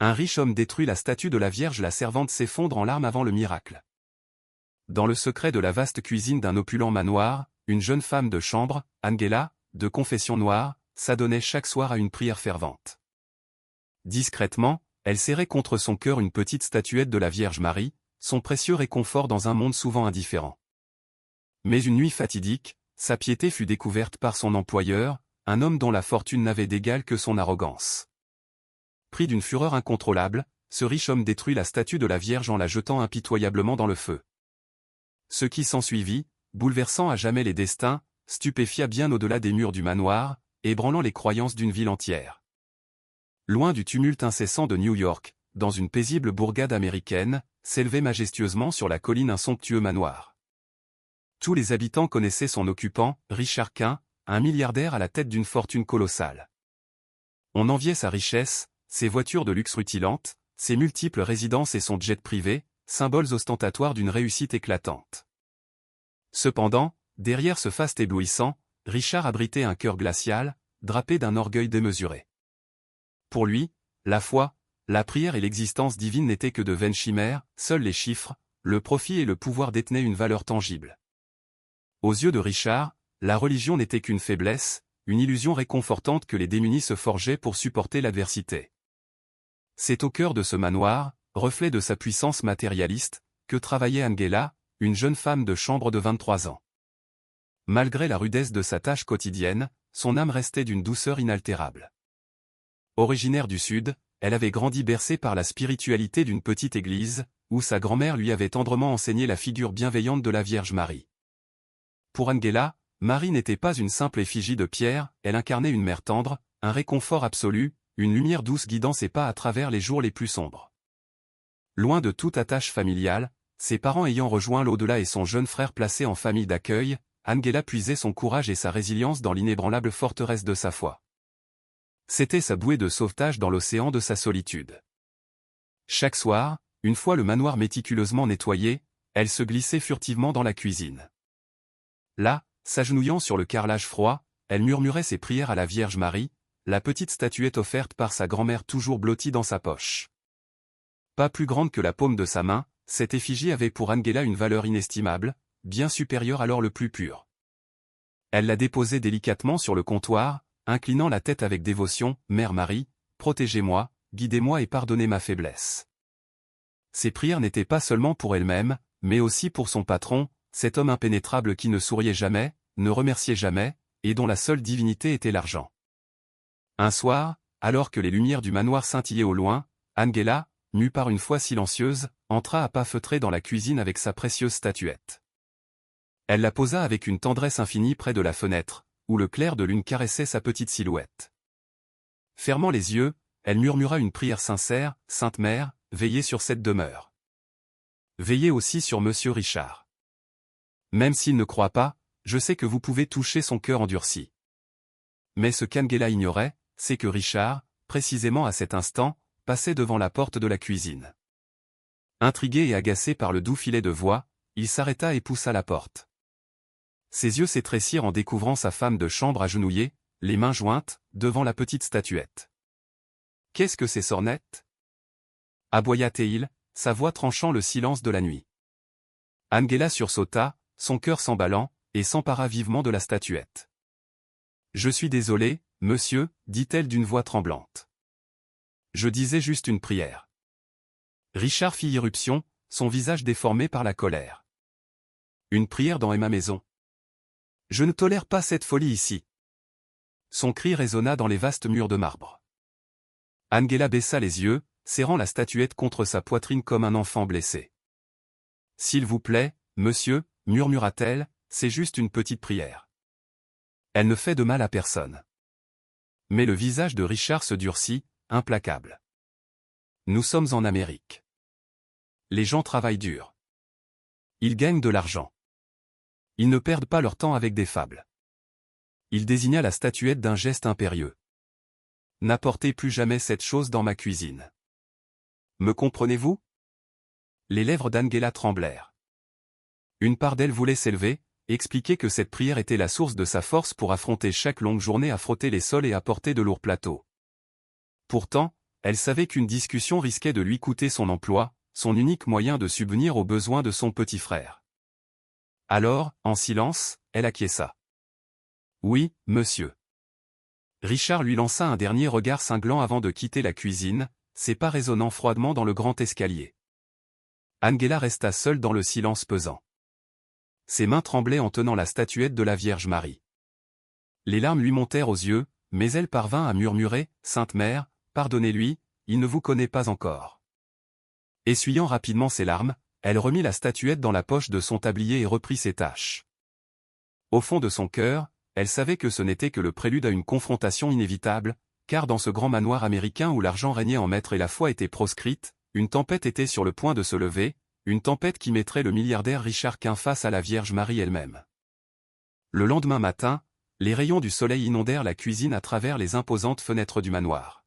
Un riche homme détruit la statue de la Vierge, la servante s'effondre en larmes avant le miracle. Dans le secret de la vaste cuisine d'un opulent manoir, une jeune femme de chambre, Angela, de confession noire, s'adonnait chaque soir à une prière fervente. Discrètement, elle serrait contre son cœur une petite statuette de la Vierge Marie, son précieux réconfort dans un monde souvent indifférent. Mais une nuit fatidique, sa piété fut découverte par son employeur, un homme dont la fortune n'avait d'égal que son arrogance. Pris d'une fureur incontrôlable, ce riche homme détruit la statue de la Vierge en la jetant impitoyablement dans le feu. Ce qui s'ensuivit, bouleversant à jamais les destins, stupéfia bien au-delà des murs du manoir, ébranlant les croyances d'une ville entière. Loin du tumulte incessant de New York, dans une paisible bourgade américaine, s'élevait majestueusement sur la colline un somptueux manoir. Tous les habitants connaissaient son occupant, Richard Quint, un milliardaire à la tête d'une fortune colossale. On enviait sa richesse, ses voitures de luxe rutilantes, ses multiples résidences et son jet privé, symboles ostentatoires d'une réussite éclatante. Cependant, derrière ce faste éblouissant, Richard abritait un cœur glacial, drapé d'un orgueil démesuré. Pour lui, la foi, la prière et l'existence divine n'étaient que de vaines chimères, seuls les chiffres, le profit et le pouvoir détenaient une valeur tangible. Aux yeux de Richard, la religion n'était qu'une faiblesse, une illusion réconfortante que les démunis se forgeaient pour supporter l'adversité. C'est au cœur de ce manoir, reflet de sa puissance matérialiste, que travaillait Angela, une jeune femme de chambre de 23 ans. Malgré la rudesse de sa tâche quotidienne, son âme restait d'une douceur inaltérable. Originaire du Sud, elle avait grandi bercée par la spiritualité d'une petite église, où sa grand-mère lui avait tendrement enseigné la figure bienveillante de la Vierge Marie. Pour Angela, Marie n'était pas une simple effigie de pierre, elle incarnait une mère tendre, un réconfort absolu, une lumière douce guidant ses pas à travers les jours les plus sombres. Loin de toute attache familiale, ses parents ayant rejoint l'au-delà et son jeune frère placé en famille d'accueil, Angela puisait son courage et sa résilience dans l'inébranlable forteresse de sa foi. C'était sa bouée de sauvetage dans l'océan de sa solitude. Chaque soir, une fois le manoir méticuleusement nettoyé, elle se glissait furtivement dans la cuisine. Là, s'agenouillant sur le carrelage froid, elle murmurait ses prières à la Vierge Marie, la petite statuette offerte par sa grand-mère toujours blottie dans sa poche. Pas plus grande que la paume de sa main, cette effigie avait pour Angela une valeur inestimable, bien supérieure à l'or le plus pur. Elle la déposait délicatement sur le comptoir, inclinant la tête avec dévotion, « Mère Marie, protégez-moi, guidez-moi et pardonnez ma faiblesse. » Ses prières n'étaient pas seulement pour elle-même, mais aussi pour son patron, cet homme impénétrable qui ne souriait jamais, ne remerciait jamais, et dont la seule divinité était l'argent. Un soir, alors que les lumières du manoir scintillaient au loin, Angela, mue par une foi silencieuse, entra à pas feutrés dans la cuisine avec sa précieuse statuette. Elle la posa avec une tendresse infinie près de la fenêtre, où le clair de lune caressait sa petite silhouette. Fermant les yeux, elle murmura une prière sincère, « Sainte Mère, veillez sur cette demeure. Veillez aussi sur Monsieur Richard. Même s'il ne croit pas, je sais que vous pouvez toucher son cœur endurci. » Mais ce qu'Angela ignorait, c'est que Richard, précisément à cet instant, passait devant la porte de la cuisine. Intrigué et agacé par le doux filet de voix, il s'arrêta et poussa la porte. Ses yeux s'étrécirent en découvrant sa femme de chambre agenouillée, les mains jointes, devant la petite statuette. « Qu'est-ce que c'est sornettes ?» aboya-t-il, sa voix tranchant le silence de la nuit. Angela sursauta, son cœur s'emballant, et s'empara vivement de la statuette. « Je suis désolée, monsieur, dit-elle d'une voix tremblante. Je disais juste une prière. » Richard fit irruption, son visage déformé par la colère. « Une prière dans ma maison. Je ne tolère pas cette folie ici. » Son cri résonna dans les vastes murs de marbre. Angela baissa les yeux, serrant la statuette contre sa poitrine comme un enfant blessé. « S'il vous plaît, monsieur, murmura-t-elle, c'est juste une petite prière. Elle ne fait de mal à personne. » Mais le visage de Richard se durcit, implacable. « Nous sommes en Amérique. Les gens travaillent dur. Ils gagnent de l'argent. Ils ne perdent pas leur temps avec des fables. » Il désigna la statuette d'un geste impérieux. « N'apportez plus jamais cette chose dans ma cuisine. Me comprenez-vous ?» Les lèvres d'Angela tremblèrent. Une part d'elle voulait s'élever, expliquer que cette prière était la source de sa force pour affronter chaque longue journée à frotter les sols et à porter de lourds plateaux. Pourtant, elle savait qu'une discussion risquait de lui coûter son emploi, son unique moyen de subvenir aux besoins de son petit frère. Alors, en silence, elle acquiesça. Oui, monsieur. Richard lui lança un dernier regard cinglant avant de quitter la cuisine, ses pas résonnant froidement dans le grand escalier. Angela resta seule dans le silence pesant. Ses mains tremblaient en tenant la statuette de la Vierge Marie. Les larmes lui montèrent aux yeux, mais elle parvint à murmurer « Sainte Mère, pardonnez-lui, il ne vous connaît pas encore. » Essuyant rapidement ses larmes, elle remit la statuette dans la poche de son tablier et reprit ses tâches. Au fond de son cœur, elle savait que ce n'était que le prélude à une confrontation inévitable, car dans ce grand manoir américain où l'argent régnait en maître et la foi était proscrite, une tempête était sur le point de se lever, une tempête qui mettrait le milliardaire Richard Quint face à la Vierge Marie elle-même. Le lendemain matin, les rayons du soleil inondèrent la cuisine à travers les imposantes fenêtres du manoir.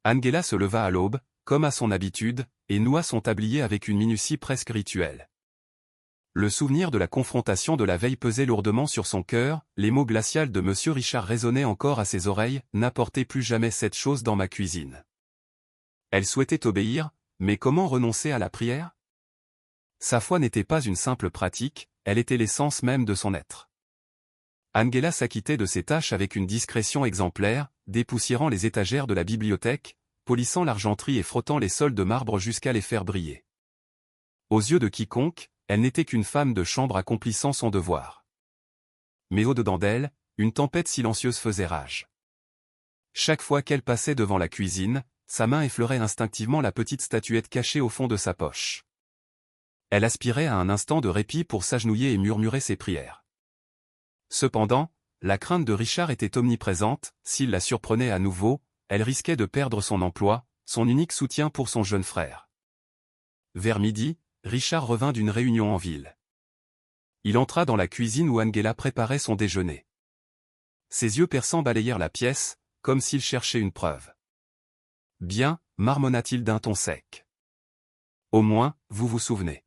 Angela se leva à l'aube, comme à son habitude, et noua son tablier avec une minutie presque rituelle. Le souvenir de la confrontation de la veille pesait lourdement sur son cœur, les mots glacials de Monsieur Richard résonnaient encore à ses oreilles, « N'apportez plus jamais cette chose dans ma cuisine. » Elle souhaitait obéir, mais comment renoncer à la prière? Sa foi n'était pas une simple pratique, elle était l'essence même de son être. Angela s'acquittait de ses tâches avec une discrétion exemplaire, dépoussiérant les étagères de la bibliothèque, polissant l'argenterie et frottant les sols de marbre jusqu'à les faire briller. Aux yeux de quiconque, elle n'était qu'une femme de chambre accomplissant son devoir. Mais au-dedans d'elle, une tempête silencieuse faisait rage. Chaque fois qu'elle passait devant la cuisine, sa main effleurait instinctivement la petite statuette cachée au fond de sa poche. Elle aspirait à un instant de répit pour s'agenouiller et murmurer ses prières. Cependant, la crainte de Richard était omniprésente, s'il la surprenait à nouveau, elle risquait de perdre son emploi, son unique soutien pour son jeune frère. Vers midi, Richard revint d'une réunion en ville. Il entra dans la cuisine où Angela préparait son déjeuner. Ses yeux perçants balayèrent la pièce, comme s'il cherchait une preuve. « Bien, » marmonna-t-il d'un ton sec. « Au moins, vous vous souvenez. »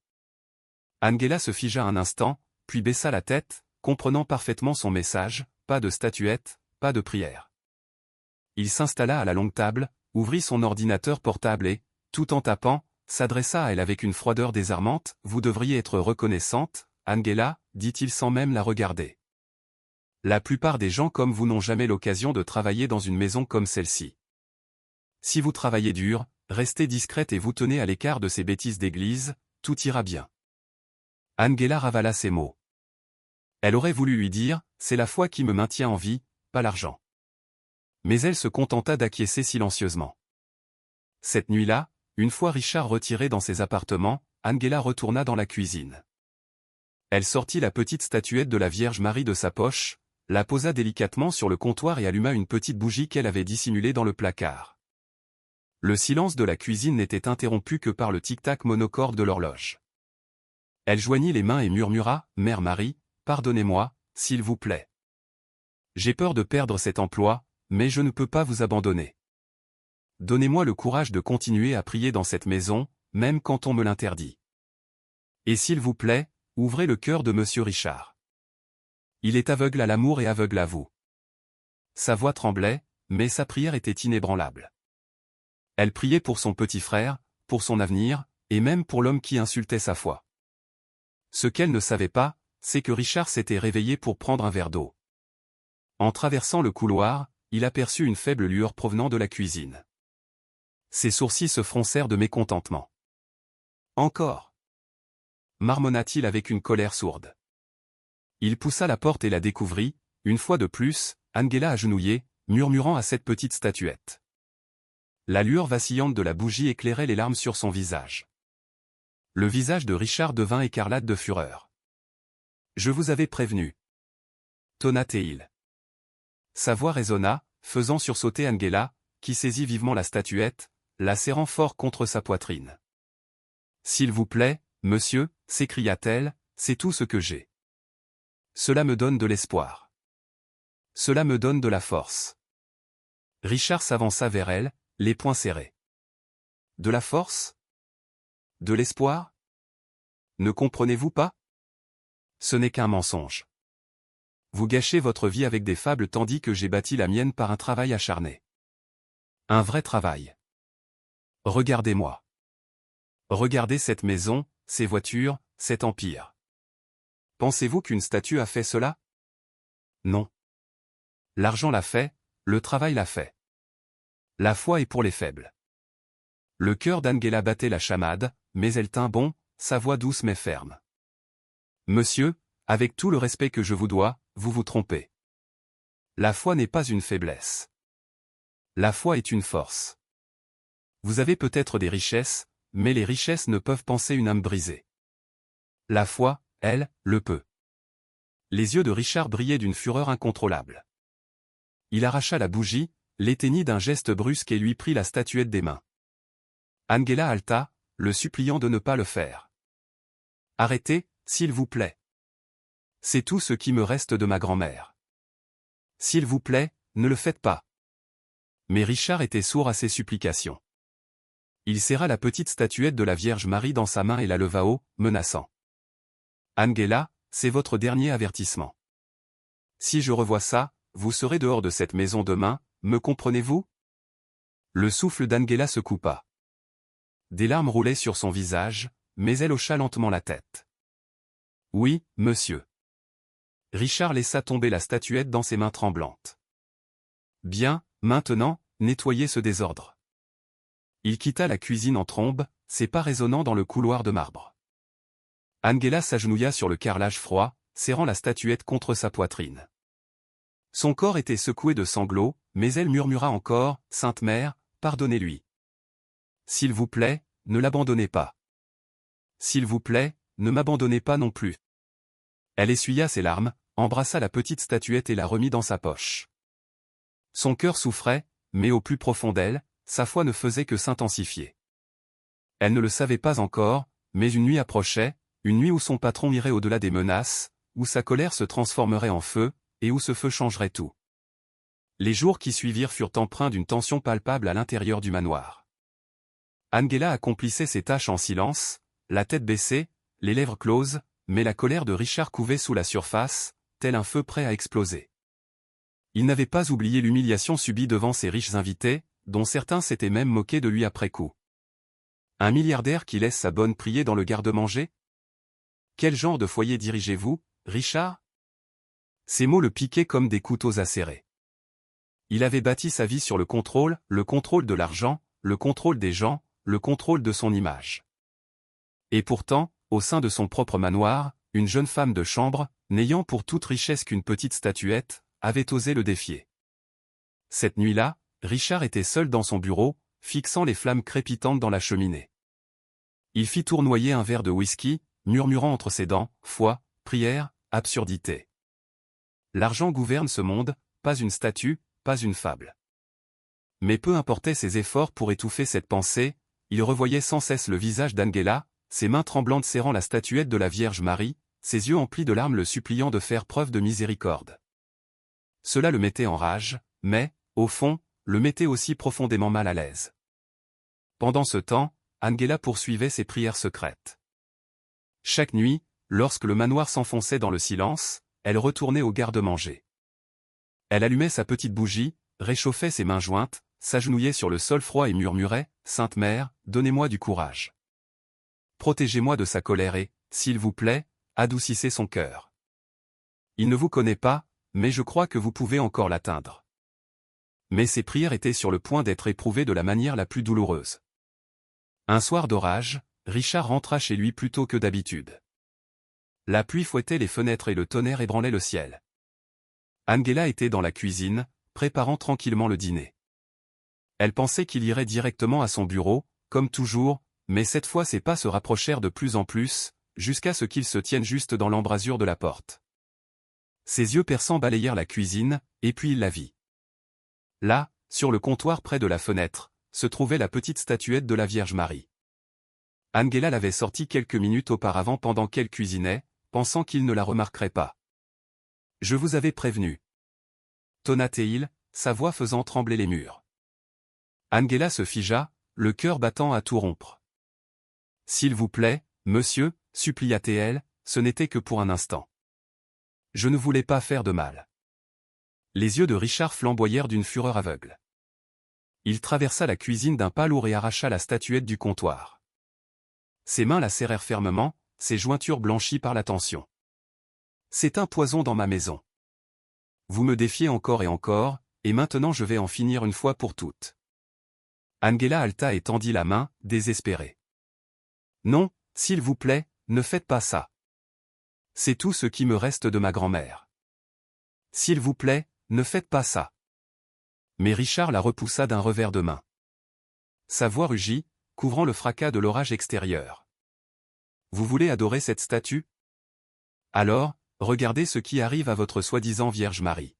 Angela se figea un instant, puis baissa la tête, comprenant parfaitement son message, pas de statuette, pas de prière. Il s'installa à la longue table, ouvrit son ordinateur portable et, tout en tapant, s'adressa à elle avec une froideur désarmante. « Vous devriez être reconnaissante, Angela, » dit-il sans même la regarder. « La plupart des gens comme vous n'ont jamais l'occasion de travailler dans une maison comme celle-ci. Si vous travaillez dur, restez discrète et vous tenez à l'écart de ces bêtises d'église, tout ira bien. » Angela ravala ces mots. Elle aurait voulu lui dire « C'est la foi qui me maintient en vie, pas l'argent. » Mais elle se contenta d'acquiescer silencieusement. Cette nuit-là, une fois Richard retiré dans ses appartements, Angela retourna dans la cuisine. Elle sortit la petite statuette de la Vierge Marie de sa poche, la posa délicatement sur le comptoir et alluma une petite bougie qu'elle avait dissimulée dans le placard. Le silence de la cuisine n'était interrompu que par le tic-tac monocorde de l'horloge. Elle joignit les mains et murmura « Mère Marie, pardonnez-moi, s'il vous plaît. J'ai peur de perdre cet emploi, mais je ne peux pas vous abandonner. Donnez-moi le courage de continuer à prier dans cette maison, même quand on me l'interdit. Et s'il vous plaît, ouvrez le cœur de Monsieur Richard. Il est aveugle à l'amour et aveugle à vous. » Sa voix tremblait, mais sa prière était inébranlable. Elle priait pour son petit frère, pour son avenir, et même pour l'homme qui insultait sa foi. Ce qu'elle ne savait pas, c'est que Richard s'était réveillé pour prendre un verre d'eau. En traversant le couloir, il aperçut une faible lueur provenant de la cuisine. Ses sourcils se froncèrent de mécontentement. « Encore » marmonna-t-il avec une colère sourde. Il poussa la porte et la découvrit, une fois de plus, Angela agenouillée, murmurant à cette petite statuette. La lueur vacillante de la bougie éclairait les larmes sur son visage. Le visage de Richard devint écarlate de fureur. « Je vous avais prévenu. » tonna-t-il. Sa voix résonna, faisant sursauter Angela, qui saisit vivement la statuette, la serrant fort contre sa poitrine. « S'il vous plaît, monsieur, » s'écria-t-elle, « c'est tout ce que j'ai. Cela me donne de l'espoir. Cela me donne de la force. » Richard s'avança vers elle, les poings serrés. « De la force? De l'espoir? Ne comprenez-vous pas? Ce n'est qu'un mensonge. Vous gâchez votre vie avec des fables tandis que j'ai bâti la mienne par un travail acharné. Un vrai travail. Regardez-moi. Regardez cette maison, ces voitures, cet empire. Pensez-vous qu'une statue a fait cela? Non. L'argent l'a fait, le travail l'a fait. La foi est pour les faibles. Le cœur d'Angela battait la chamade, mais elle tint bon, sa voix douce mais ferme. Monsieur, avec tout le respect que je vous dois, vous vous trompez. La foi n'est pas une faiblesse. La foi est une force. Vous avez peut-être des richesses, mais les richesses ne peuvent panser une âme brisée. La foi, elle, le peut. Les yeux de Richard brillaient d'une fureur incontrôlable. Il arracha la bougie, l'éteignit d'un geste brusque et lui prit la statuette des mains. Angela halta, le suppliant de ne pas le faire. Arrêtez, s'il vous plaît. C'est tout ce qui me reste de ma grand-mère. S'il vous plaît, ne le faites pas. Mais Richard était sourd à ses supplications. Il serra la petite statuette de la Vierge Marie dans sa main et la leva haut, menaçant. Angela, c'est votre dernier avertissement. Si je revois ça, vous serez dehors de cette maison demain, me comprenez-vous? Le souffle d'Angela se coupa. Des larmes roulaient sur son visage, mais elle hocha lentement la tête. Oui, monsieur. Richard laissa tomber la statuette dans ses mains tremblantes. Bien, maintenant, nettoyez ce désordre. Il quitta la cuisine en trombe, ses pas résonnant dans le couloir de marbre. Angela s'agenouilla sur le carrelage froid, serrant la statuette contre sa poitrine. Son corps était secoué de sanglots, mais elle murmura encore, « Sainte Mère, pardonnez-lui. S'il vous plaît, ne l'abandonnez pas. S'il vous plaît, ne m'abandonnez pas non plus. » Elle essuya ses larmes, embrassa la petite statuette et la remit dans sa poche. Son cœur souffrait, mais au plus profond d'elle, sa foi ne faisait que s'intensifier. Elle ne le savait pas encore, mais une nuit approchait, une nuit où son patron irait au-delà des menaces, où sa colère se transformerait en feu, et où ce feu changerait tout. Les jours qui suivirent furent empreints d'une tension palpable à l'intérieur du manoir. Angela accomplissait ses tâches en silence, la tête baissée, les lèvres closes, mais la colère de Richard couvait sous la surface, tel un feu prêt à exploser. Il n'avait pas oublié l'humiliation subie devant ses riches invités, dont certains s'étaient même moqués de lui après coup. Un milliardaire qui laisse sa bonne prier dans le garde-manger? Quel genre de foyer dirigez-vous, Richard? Ces mots le piquaient comme des couteaux acérés. Il avait bâti sa vie sur le contrôle de l'argent, le contrôle des gens, le contrôle de son image. Et pourtant, au sein de son propre manoir, une jeune femme de chambre, n'ayant pour toute richesse qu'une petite statuette, avait osé le défier. Cette nuit-là, Richard était seul dans son bureau, fixant les flammes crépitantes dans la cheminée. Il fit tournoyer un verre de whisky, murmurant entre ses dents, foi, prière, absurdité. L'argent gouverne ce monde, pas une statue, pas une fable. Mais peu importaient ses efforts pour étouffer cette pensée, il revoyait sans cesse le visage d'Angela, ses mains tremblantes serrant la statuette de la Vierge Marie, ses yeux emplis de larmes le suppliant de faire preuve de miséricorde. Cela le mettait en rage, mais, au fond, le mettait aussi profondément mal à l'aise. Pendant ce temps, Angela poursuivait ses prières secrètes. Chaque nuit, lorsque le manoir s'enfonçait dans le silence, elle retournait au garde-manger. Elle allumait sa petite bougie, réchauffait ses mains jointes, s'agenouillait sur le sol froid et murmurait, « Sainte Mère, donnez-moi du courage. Protégez-moi de sa colère et, s'il vous plaît, adoucissez son cœur. Il ne vous connaît pas, mais je crois que vous pouvez encore l'atteindre. » Mais ses prières étaient sur le point d'être éprouvées de la manière la plus douloureuse. Un soir d'orage, Richard rentra chez lui plus tôt que d'habitude. La pluie fouettait les fenêtres et le tonnerre ébranlait le ciel. Angela était dans la cuisine, préparant tranquillement le dîner. Elle pensait qu'il irait directement à son bureau, comme toujours, mais cette fois ses pas se rapprochèrent de plus en plus, jusqu'à ce qu'ils se tiennent juste dans l'embrasure de la porte. Ses yeux perçants balayèrent la cuisine, et puis il la vit. Là, sur le comptoir près de la fenêtre, se trouvait la petite statuette de la Vierge Marie. Angela l'avait sortie quelques minutes auparavant pendant qu'elle cuisinait, pensant qu'il ne la remarquerait pas. « Je vous avais prévenu. » tonna-t-il, sa voix faisant trembler les murs. Angela se figea, le cœur battant à tout rompre. « S'il vous plaît, monsieur, supplia-t-elle, ce n'était que pour un instant. Je ne voulais pas faire de mal. » Les yeux de Richard flamboyèrent d'une fureur aveugle. Il traversa la cuisine d'un pas lourd et arracha la statuette du comptoir. Ses mains la serrèrent fermement, ses jointures blanchies par la tension. C'est un poison dans ma maison. Vous me défiez encore et encore, et maintenant je vais en finir une fois pour toutes. Angela halta et tendit la main, désespérée. Non, s'il vous plaît, ne faites pas ça. C'est tout ce qui me reste de ma grand-mère. S'il vous plaît, ne faites pas ça. Mais Richard la repoussa d'un revers de main. Sa voix rugit, couvrant le fracas de l'orage extérieur. Vous voulez adorer cette statue? Alors, regardez ce qui arrive à votre soi-disant Vierge Marie.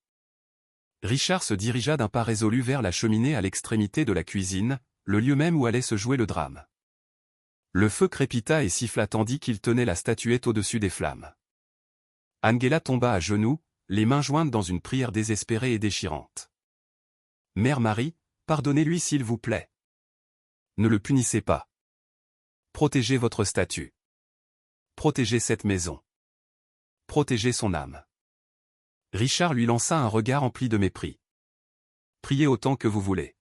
Richard se dirigea d'un pas résolu vers la cheminée à l'extrémité de la cuisine, le lieu même où allait se jouer le drame. Le feu crépita et siffla tandis qu'il tenait la statuette au-dessus des flammes. Angela tomba à genoux, les mains jointes dans une prière désespérée et déchirante. Mère Marie, pardonnez-lui s'il vous plaît. Ne le punissez pas. Protégez votre statue. Protégez cette maison. Protégez son âme. Richard lui lança un regard empli de mépris. Priez autant que vous voulez.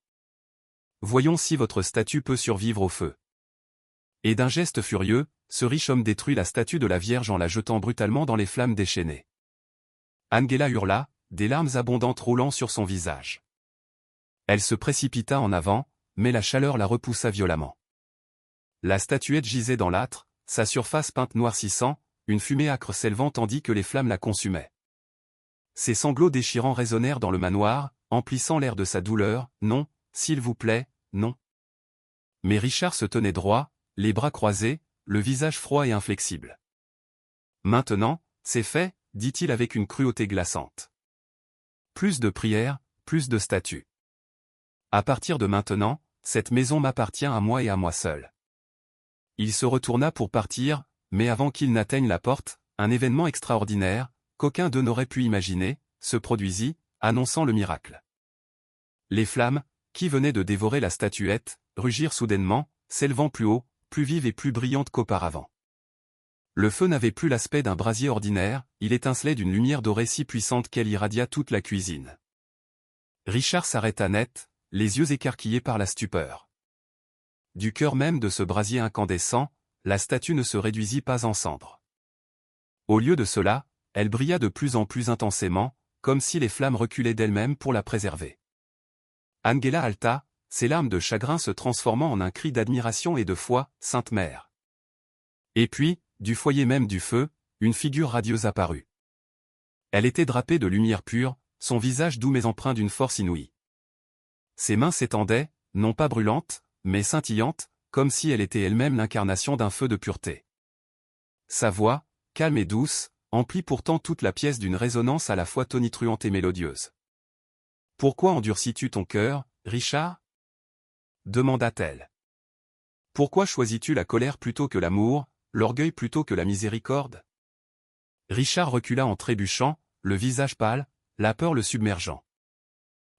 Voyons si votre statue peut survivre au feu. Et d'un geste furieux, ce riche homme détruit la statue de la Vierge en la jetant brutalement dans les flammes déchaînées. Angela hurla, des larmes abondantes roulant sur son visage. Elle se précipita en avant, mais la chaleur la repoussa violemment. La statuette gisait dans l'âtre, sa surface peinte noircissant, une fumée âcre s'élevant tandis que les flammes la consumaient. Ses sanglots déchirants résonnèrent dans le manoir, emplissant l'air de sa douleur. Non, s'il vous plaît, non. Mais Richard se tenait droit, les bras croisés, le visage froid et inflexible. Maintenant, c'est fait, dit-il avec une cruauté glaçante. Plus de prières, plus de statues. À partir de maintenant, cette maison m'appartient à moi et à moi seul. Il se retourna pour partir, mais avant qu'il n'atteigne la porte, un événement extraordinaire, qu'aucun d'eux n'aurait pu imaginer, se produisit, annonçant le miracle. Les flammes, qui venaient de dévorer la statuette, rugirent soudainement, s'élevant plus haut, plus vives et plus brillantes qu'auparavant. Le feu n'avait plus l'aspect d'un brasier ordinaire, il étincelait d'une lumière dorée si puissante qu'elle irradia toute la cuisine. Richard s'arrêta net, les yeux écarquillés par la stupeur. Du cœur même de ce brasier incandescent, la statue ne se réduisit pas en cendres. Au lieu de cela, elle brilla de plus en plus intensément, comme si les flammes reculaient d'elles-mêmes pour la préserver. Angela halta, ses larmes de chagrin se transformant en un cri d'admiration et de foi, « Sainte Mère !» Et puis, du foyer même du feu, une figure radieuse apparut. Elle était drapée de lumière pure, son visage doux mais empreint d'une force inouïe. Ses mains s'étendaient, non pas brûlantes, mais scintillantes, comme si elle était elle-même l'incarnation d'un feu de pureté. Sa voix, calme et douce, emplit pourtant toute la pièce d'une résonance à la fois tonitruante et mélodieuse. « Pourquoi endurcis-tu ton cœur, Richard ?» demanda-t-elle. « Pourquoi choisis-tu la colère plutôt que l'amour, l'orgueil plutôt que la miséricorde ?» Richard recula en trébuchant, le visage pâle, la peur le submergeant.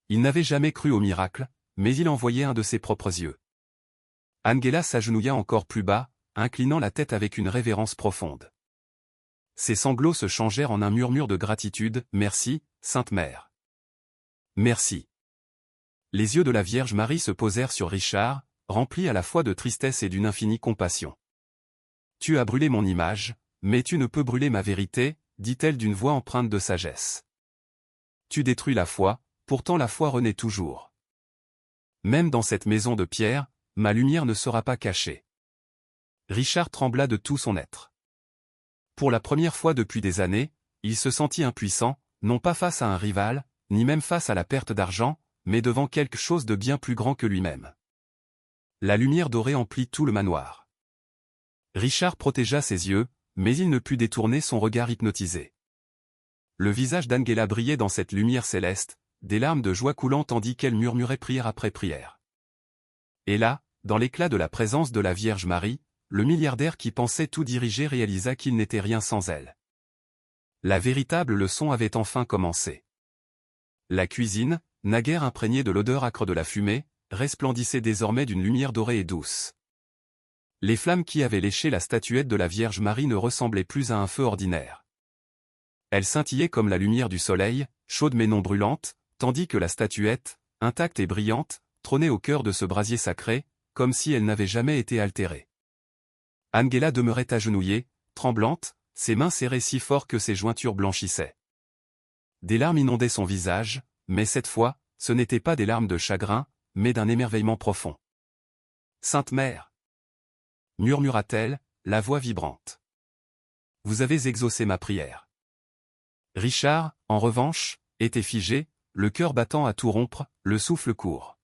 Il n'avait jamais cru au miracle, mais il en voyait un de ses propres yeux. Angela s'agenouilla encore plus bas, inclinant la tête avec une révérence profonde. Ses sanglots se changèrent en un murmure de gratitude. « Merci, Sainte Mère. Merci. » Les yeux de la Vierge Marie se posèrent sur Richard, remplis à la fois de tristesse et d'une infinie compassion. « Tu as brûlé mon image, mais tu ne peux brûler ma vérité, » dit-elle d'une voix empreinte de sagesse. « Tu détruis la foi, pourtant la foi renaît toujours. Même dans cette maison de pierre, ma lumière ne sera pas cachée. » Richard trembla de tout son être. Pour la première fois depuis des années, il se sentit impuissant, non pas face à un rival, ni même face à la perte d'argent, mais devant quelque chose de bien plus grand que lui-même. La lumière dorée emplit tout le manoir. Richard protégea ses yeux, mais il ne put détourner son regard hypnotisé. Le visage d'Angela brillait dans cette lumière céleste, des larmes de joie coulant tandis qu'elle murmurait prière après prière. Et là, dans l'éclat de la présence de la Vierge Marie, le milliardaire qui pensait tout diriger réalisa qu'il n'était rien sans elle. La véritable leçon avait enfin commencé. La cuisine, naguère imprégnée de l'odeur âcre de la fumée, resplendissait désormais d'une lumière dorée et douce. Les flammes qui avaient léché la statuette de la Vierge Marie ne ressemblaient plus à un feu ordinaire. Elles scintillaient comme la lumière du soleil, chaude mais non brûlante, tandis que la statuette, intacte et brillante, trônait au cœur de ce brasier sacré, comme si elle n'avait jamais été altérée. Angela demeurait agenouillée, tremblante, ses mains serrées si fort que ses jointures blanchissaient. Des larmes inondaient son visage, mais cette fois, ce n'étaient pas des larmes de chagrin, mais d'un émerveillement profond. « Sainte Mère !» murmura-t-elle, la voix vibrante. « Vous avez exaucé ma prière. » Richard, en revanche, était figé, le cœur battant à tout rompre, le souffle court.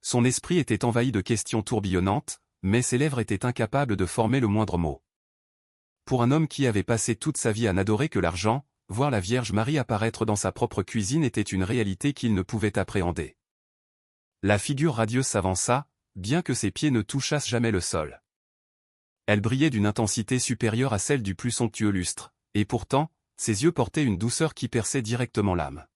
Son esprit était envahi de questions tourbillonnantes, mais ses lèvres étaient incapables de former le moindre mot. Pour un homme qui avait passé toute sa vie à n'adorer que l'argent, voir la Vierge Marie apparaître dans sa propre cuisine était une réalité qu'il ne pouvait appréhender. La figure radieuse s'avança, bien que ses pieds ne touchassent jamais le sol. Elle brillait d'une intensité supérieure à celle du plus somptueux lustre, et pourtant, ses yeux portaient une douceur qui perçait directement l'âme.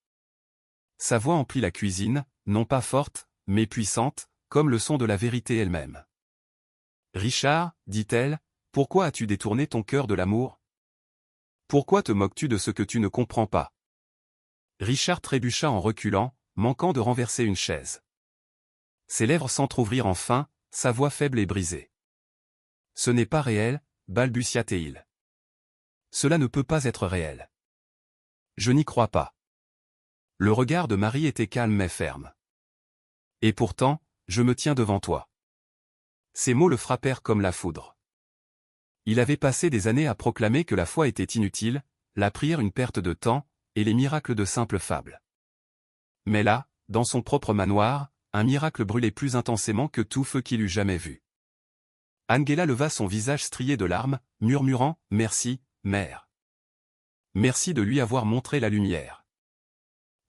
Sa voix emplit la cuisine, non pas forte, mais puissante, comme le son de la vérité elle-même. « Richard, dit-elle, pourquoi as-tu détourné ton cœur de l'amour? Pourquoi te moques-tu de ce que tu ne comprends pas ?» Richard trébucha en reculant, manquant de renverser une chaise. Ses lèvres s'entr'ouvrirent enfin, sa voix faible et brisée. « Ce n'est pas réel, balbutia-t-il. Cela ne peut pas être réel. Je n'y crois pas. » Le regard de Marie était calme mais ferme. « Et pourtant, je me tiens devant toi. » Ces mots le frappèrent comme la foudre. Il avait passé des années à proclamer que la foi était inutile, la prière une perte de temps, et les miracles de simples fables. Mais là, dans son propre manoir, un miracle brûlait plus intensément que tout feu qu'il eût jamais vu. Angela leva son visage strié de larmes, murmurant « Merci, mère. Merci de lui avoir montré la lumière. »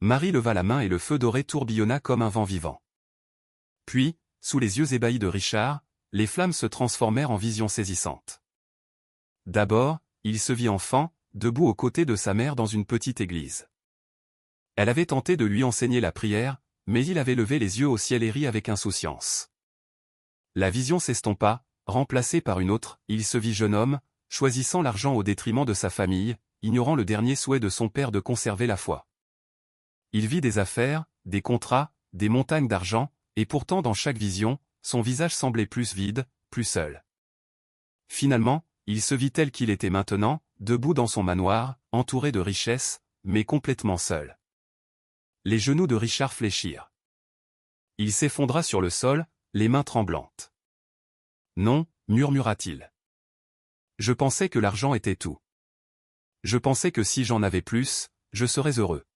Marie leva la main et le feu doré tourbillonna comme un vent vivant. Puis, sous les yeux ébahis de Richard, les flammes se transformèrent en visions saisissantes. D'abord, il se vit enfant, debout aux côtés de sa mère dans une petite église. Elle avait tenté de lui enseigner la prière, mais il avait levé les yeux au ciel et ri avec insouciance. La vision s'estompa, remplacée par une autre, il se vit jeune homme, choisissant l'argent au détriment de sa famille, ignorant le dernier souhait de son père de conserver la foi. Il vit des affaires, des contrats, des montagnes d'argent, et pourtant dans chaque vision, son visage semblait plus vide, plus seul. Finalement, il se vit tel qu'il était maintenant, debout dans son manoir, entouré de richesses, mais complètement seul. Les genoux de Richard fléchirent. Il s'effondra sur le sol, les mains tremblantes. « Non, » murmura-t-il. « Je pensais que l'argent était tout. Je pensais que si j'en avais plus, je serais heureux.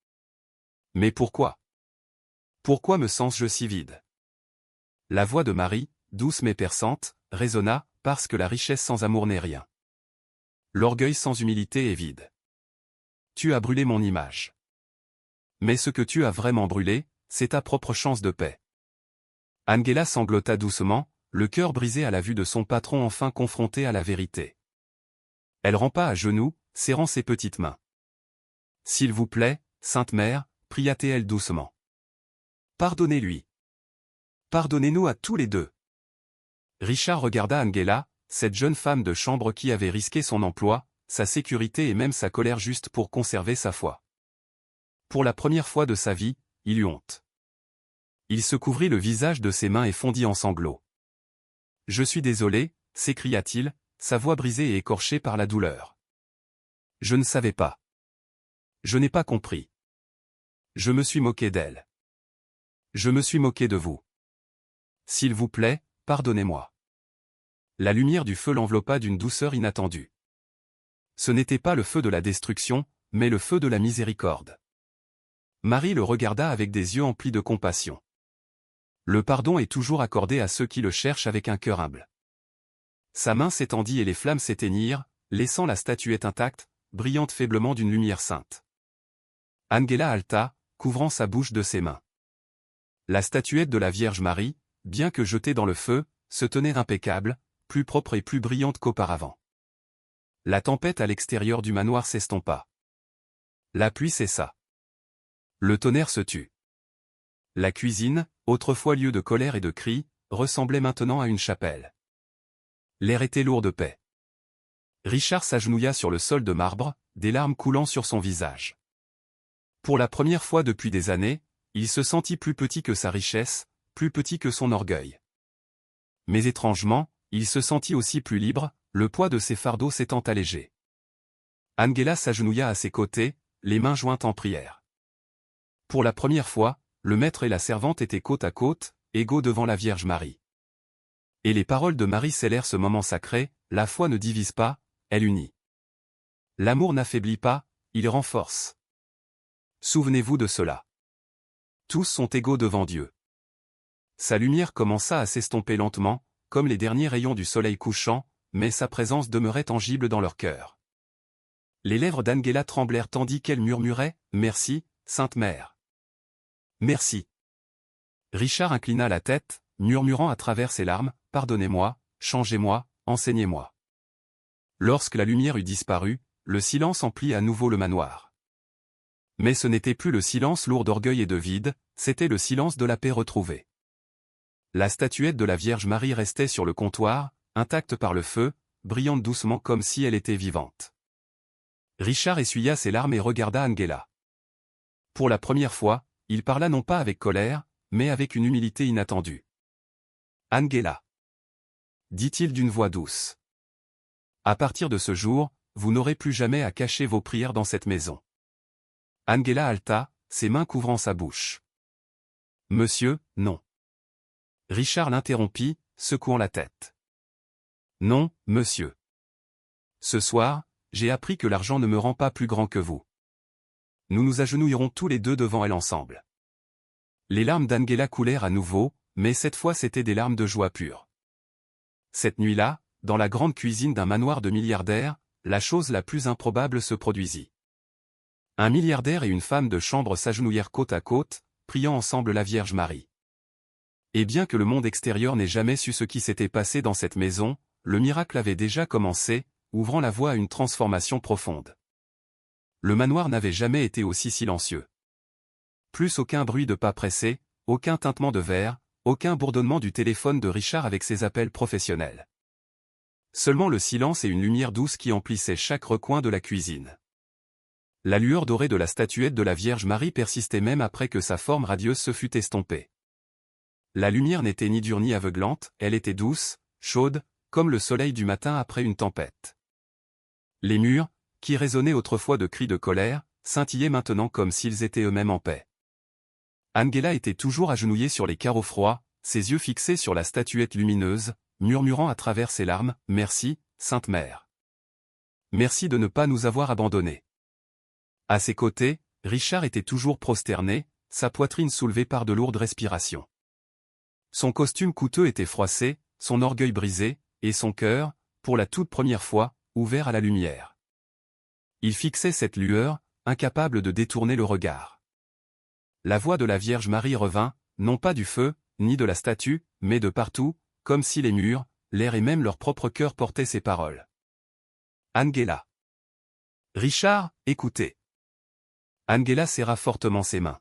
Mais pourquoi? Pourquoi me sens-je si vide ?» La voix de Marie, douce mais perçante, résonna, parce que la richesse sans amour n'est rien. L'orgueil sans humilité est vide. Tu as brûlé mon image. Mais ce que tu as vraiment brûlé, c'est ta propre chance de paix. Angela sanglota doucement, le cœur brisé à la vue de son patron enfin confronté à la vérité. Elle rampa à genoux, serrant ses petites mains. « S'il vous plaît, Sainte Mère, pria-t-elle doucement. Pardonnez-lui. Pardonnez-nous à tous les deux. » Richard regarda Angela, cette jeune femme de chambre qui avait risqué son emploi, sa sécurité et même sa colère juste pour conserver sa foi. Pour la première fois de sa vie, il eut honte. Il se couvrit le visage de ses mains et fondit en sanglots. « Je suis désolé, » s'écria-t-il, sa voix brisée et écorchée par la douleur. « Je ne savais pas. Je n'ai pas compris. Je me suis moqué d'elle. Je me suis moqué de vous. S'il vous plaît, pardonnez-moi. » La lumière du feu l'enveloppa d'une douceur inattendue. Ce n'était pas le feu de la destruction, mais le feu de la miséricorde. Marie le regarda avec des yeux emplis de compassion. Le pardon est toujours accordé à ceux qui le cherchent avec un cœur humble. Sa main s'étendit et les flammes s'éteignirent, laissant la statuette intacte, brillante faiblement d'une lumière sainte. Angela halta, couvrant sa bouche de ses mains. La statuette de la Vierge Marie, bien que jetée dans le feu, se tenait impeccable, plus propre et plus brillante qu'auparavant. La tempête à l'extérieur du manoir s'estompa. La pluie cessa. Le tonnerre se tut. La cuisine, autrefois lieu de colère et de cris, ressemblait maintenant à une chapelle. L'air était lourd de paix. Richard s'agenouilla sur le sol de marbre, des larmes coulant sur son visage. Pour la première fois depuis des années, il se sentit plus petit que sa richesse, plus petit que son orgueil. Mais étrangement, il se sentit aussi plus libre, le poids de ses fardeaux s'étant allégé. Angela s'agenouilla à ses côtés, les mains jointes en prière. Pour la première fois, le maître et la servante étaient côte à côte, égaux devant la Vierge Marie. Et les paroles de Marie scellèrent ce moment sacré, la foi ne divise pas, elle unit. L'amour n'affaiblit pas, il renforce. Souvenez-vous de cela. Tous sont égaux devant Dieu. Sa lumière commença à s'estomper lentement, comme les derniers rayons du soleil couchant, mais sa présence demeurait tangible dans leur cœur. Les lèvres d'Angela tremblèrent tandis qu'elle murmurait « Merci, Sainte Mère. Merci. » Richard inclina la tête, murmurant à travers ses larmes « Pardonnez-moi, changez-moi, enseignez-moi. » Lorsque la lumière eut disparu, le silence emplit à nouveau le manoir. Mais ce n'était plus le silence lourd d'orgueil et de vide, c'était le silence de la paix retrouvée. La statuette de la Vierge Marie restait sur le comptoir, intacte par le feu, brillante doucement comme si elle était vivante. Richard essuya ses larmes et regarda Angela. Pour la première fois, il parla non pas avec colère, mais avec une humilité inattendue. « Angela, » dit-il d'une voix douce. « À partir de ce jour, vous n'aurez plus jamais à cacher vos prières dans cette maison. » Angela haleta, ses mains couvrant sa bouche. « Monsieur, non. » Richard l'interrompit, secouant la tête. « Non, monsieur. Ce soir, j'ai appris que l'argent ne me rend pas plus grand que vous. Nous nous agenouillerons tous les deux devant elle ensemble. » Les larmes d'Angela coulèrent à nouveau, mais cette fois c'étaient des larmes de joie pure. Cette nuit-là, dans la grande cuisine d'un manoir de milliardaires, la chose la plus improbable se produisit. Un milliardaire et une femme de chambre s'agenouillèrent côte à côte, priant ensemble la Vierge Marie. Et bien que le monde extérieur n'ait jamais su ce qui s'était passé dans cette maison, le miracle avait déjà commencé, ouvrant la voie à une transformation profonde. Le manoir n'avait jamais été aussi silencieux. Plus aucun bruit de pas pressés, aucun tintement de verre, aucun bourdonnement du téléphone de Richard avec ses appels professionnels. Seulement le silence et une lumière douce qui emplissaient chaque recoin de la cuisine. La lueur dorée de la statuette de la Vierge Marie persistait même après que sa forme radieuse se fût estompée. La lumière n'était ni dure ni aveuglante, elle était douce, chaude, comme le soleil du matin après une tempête. Les murs, qui résonnaient autrefois de cris de colère, scintillaient maintenant comme s'ils étaient eux-mêmes en paix. Angela était toujours agenouillée sur les carreaux froids, ses yeux fixés sur la statuette lumineuse, murmurant à travers ses larmes « Merci, Sainte Mère. Merci de ne pas nous avoir abandonnés. » À ses côtés, Richard était toujours prosterné, sa poitrine soulevée par de lourdes respirations. Son costume coûteux était froissé, son orgueil brisé, et son cœur, pour la toute première fois, ouvert à la lumière. Il fixait cette lueur, incapable de détourner le regard. La voix de la Vierge Marie revint, non pas du feu, ni de la statue, mais de partout, comme si les murs, l'air et même leur propre cœur portaient ces paroles. Angela. Richard, écoutez. Angela serra fortement ses mains.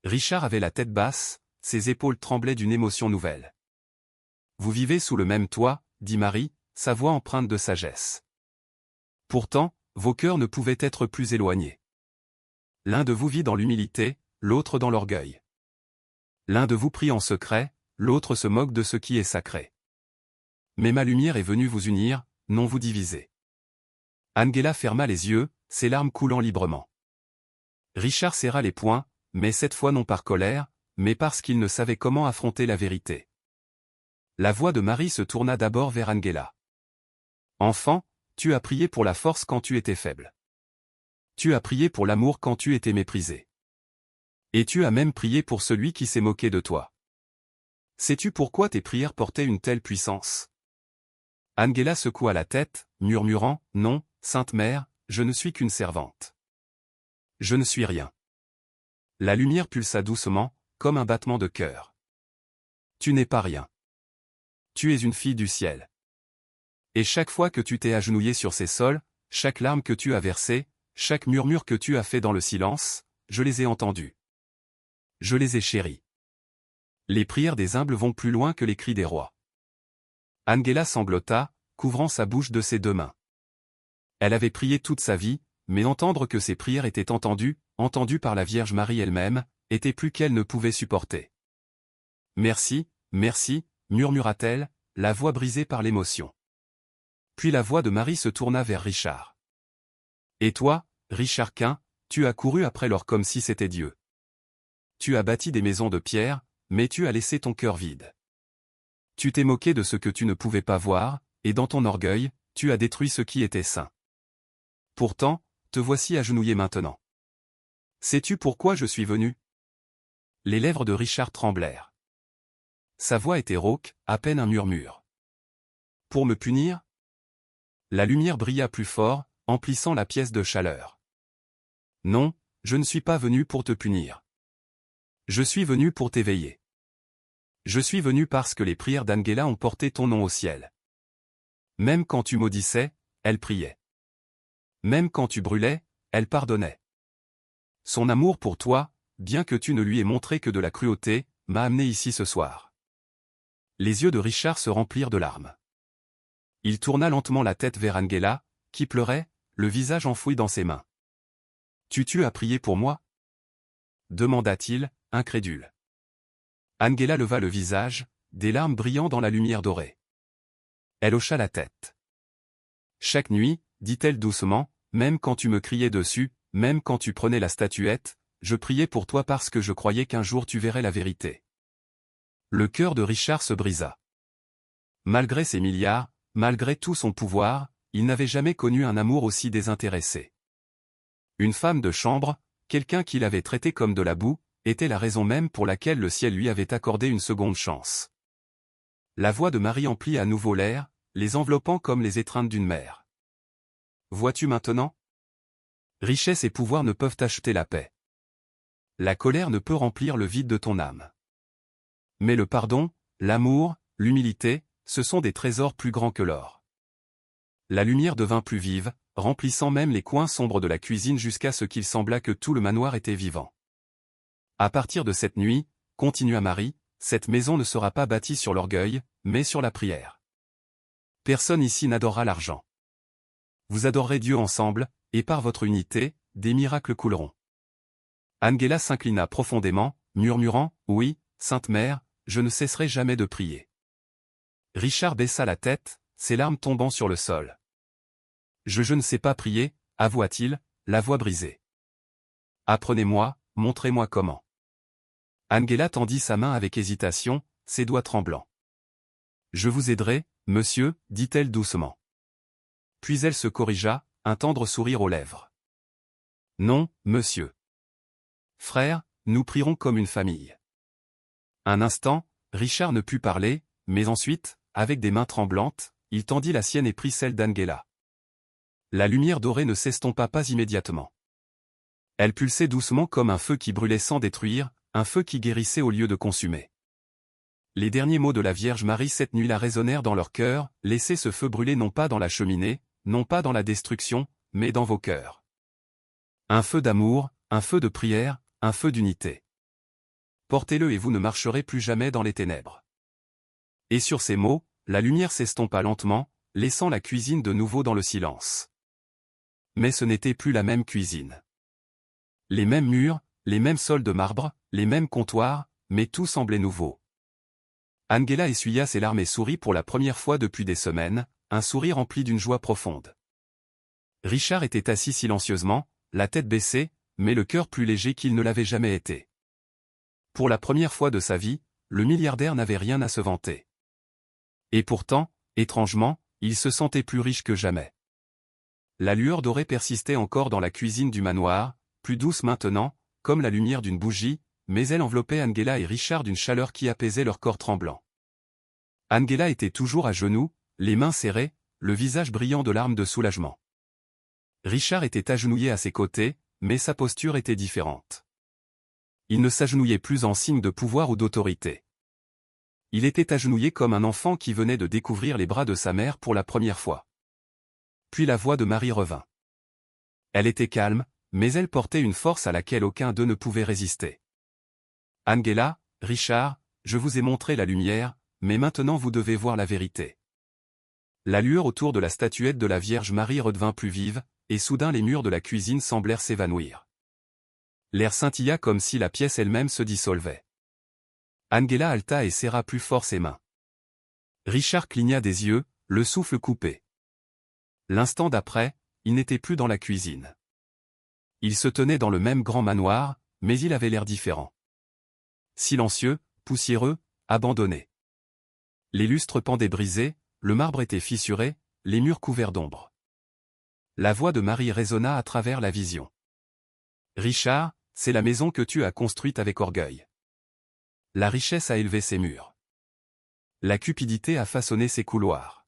Richard avait la tête basse, ses épaules tremblaient d'une émotion nouvelle. Vous vivez sous le même toit, dit Marie, sa voix empreinte de sagesse. Pourtant, vos cœurs ne pouvaient être plus éloignés. L'un de vous vit dans l'humilité, l'autre dans l'orgueil. L'un de vous prie en secret, l'autre se moque de ce qui est sacré. Mais ma lumière est venue vous unir, non vous diviser. Angela ferma les yeux, ses larmes coulant librement. Richard serra les poings, mais cette fois non par colère, mais parce qu'il ne savait comment affronter la vérité. La voix de Marie se tourna d'abord vers Angela. Enfant, tu as prié pour la force quand tu étais faible. Tu as prié pour l'amour quand tu étais méprisé. Et tu as même prié pour celui qui s'est moqué de toi. Sais-tu pourquoi tes prières portaient une telle puissance? Angela secoua la tête, murmurant, « Non, Sainte Mère, je ne suis qu'une servante. Je ne suis rien. » La lumière pulsa doucement, comme un battement de cœur. Tu n'es pas rien. Tu es une fille du ciel. Et chaque fois que tu t'es agenouillée sur ces sols, chaque larme que tu as versée, chaque murmure que tu as fait dans le silence, je les ai entendus. Je les ai chéris. Les prières des humbles vont plus loin que les cris des rois. Angela sanglota, couvrant sa bouche de ses deux mains. Elle avait prié toute sa vie, mais entendre que ses prières étaient entendues par la Vierge Marie elle-même, était plus qu'elle ne pouvait supporter. Merci, merci, murmura-t-elle, la voix brisée par l'émotion. Puis la voix de Marie se tourna vers Richard. Et toi, Richard Quint, tu as couru après l'or comme si c'était Dieu. Tu as bâti des maisons de pierre, mais tu as laissé ton cœur vide. Tu t'es moqué de ce que tu ne pouvais pas voir, et dans ton orgueil, tu as détruit ce qui était saint. Pourtant, te voici agenouillé maintenant. Sais-tu pourquoi je suis venu? Les lèvres de Richard tremblèrent. Sa voix était rauque, à peine un murmure. Pour me punir? La lumière brilla plus fort, emplissant la pièce de chaleur. Non, je ne suis pas venu pour te punir. Je suis venu pour t'éveiller. Je suis venu parce que les prières d'Angela ont porté ton nom au ciel. Même quand tu maudissais, elle priait. Même quand tu brûlais, elle pardonnait. Son amour pour toi, bien que tu ne lui aies montré que de la cruauté, m'a amené ici ce soir. Les yeux de Richard se remplirent de larmes. Il tourna lentement la tête vers Angela, qui pleurait, le visage enfoui dans ses mains. « Tu as prié pour moi ?» demanda-t-il, incrédule. Angela leva le visage, des larmes brillant dans la lumière dorée. Elle hocha la tête. « Chaque nuit, dit-elle doucement, même quand tu me criais dessus, même quand tu prenais la statuette, je priais pour toi parce que je croyais qu'un jour tu verrais la vérité. » Le cœur de Richard se brisa. Malgré ses milliards, malgré tout son pouvoir, il n'avait jamais connu un amour aussi désintéressé. Une femme de chambre, quelqu'un qu'il avait traité comme de la boue, était la raison même pour laquelle le ciel lui avait accordé une seconde chance. La voix de Marie emplit à nouveau l'air, les enveloppant comme les étreintes d'une mer. Vois-tu maintenant? Richesse et pouvoir ne peuvent acheter la paix. La colère ne peut remplir le vide de ton âme. Mais le pardon, l'amour, l'humilité, ce sont des trésors plus grands que l'or. La lumière devint plus vive, remplissant même les coins sombres de la cuisine jusqu'à ce qu'il sembla que tout le manoir était vivant. À partir de cette nuit, continua Marie, cette maison ne sera pas bâtie sur l'orgueil, mais sur la prière. Personne ici n'adorera l'argent. Vous adorerez Dieu ensemble, et par votre unité, des miracles couleront. Angela s'inclina profondément, murmurant, « Oui, Sainte Mère, je ne cesserai jamais de prier. » Richard baissa la tête, ses larmes tombant sur le sol. « Je ne sais pas prier, avoua-t-il, la voix brisée. Apprenez-moi, montrez-moi comment. » Angela tendit sa main avec hésitation, ses doigts tremblants. « Je vous aiderai, monsieur, dit-elle doucement. » Puis elle se corrigea, un tendre sourire aux lèvres. « Non, monsieur. Frère, nous prierons comme une famille. » Un instant, Richard ne put parler, mais ensuite, avec des mains tremblantes, il tendit la sienne et prit celle d'Angela. La lumière dorée ne s'estompa pas immédiatement. Elle pulsait doucement comme un feu qui brûlait sans détruire, un feu qui guérissait au lieu de consumer. Les derniers mots de la Vierge Marie cette nuit-là résonnèrent dans leur cœur, « Laissez ce feu brûler non pas dans la cheminée, non pas dans la destruction, mais dans vos cœurs. » Un feu d'amour, un feu de prière, un feu d'unité. Portez-le et vous ne marcherez plus jamais dans les ténèbres. Et sur ces mots, la lumière s'estompa lentement, laissant la cuisine de nouveau dans le silence. Mais ce n'était plus la même cuisine. Les mêmes murs, les mêmes sols de marbre, les mêmes comptoirs, mais tout semblait nouveau. Angela essuya ses larmes et sourit pour la première fois depuis des semaines, un sourire rempli d'une joie profonde. Richard était assis silencieusement, la tête baissée, mais le cœur plus léger qu'il ne l'avait jamais été. Pour la première fois de sa vie, le milliardaire n'avait rien à se vanter. Et pourtant, étrangement, il se sentait plus riche que jamais. La lueur dorée persistait encore dans la cuisine du manoir, plus douce maintenant, comme la lumière d'une bougie, mais elle enveloppait Angela et Richard d'une chaleur qui apaisait leur corps tremblant. Angela était toujours à genoux, les mains serrées, le visage brillant de larmes de soulagement. Richard était agenouillé à ses côtés, mais sa posture était différente. Il ne s'agenouillait plus en signe de pouvoir ou d'autorité. Il était agenouillé comme un enfant qui venait de découvrir les bras de sa mère pour la première fois. Puis la voix de Marie revint. Elle était calme, mais elle portait une force à laquelle aucun d'eux ne pouvait résister. « Angela, Richard, je vous ai montré la lumière, mais maintenant vous devez voir la vérité. » La lueur autour de la statuette de la Vierge Marie redevint plus vive, et soudain les murs de la cuisine semblèrent s'évanouir. L'air scintilla comme si la pièce elle-même se dissolvait. Angela haleta et serra plus fort ses mains. Richard cligna des yeux, le souffle coupé. L'instant d'après, il n'était plus dans la cuisine. Il se tenait dans le même grand manoir, mais il avait l'air différent. Silencieux, poussiéreux, abandonné. Les lustres pendaient brisés, le marbre était fissuré, les murs couverts d'ombre. La voix de Marie résonna à travers la vision. « Richard, c'est la maison que tu as construite avec orgueil. La richesse a élevé ses murs. La cupidité a façonné ses couloirs.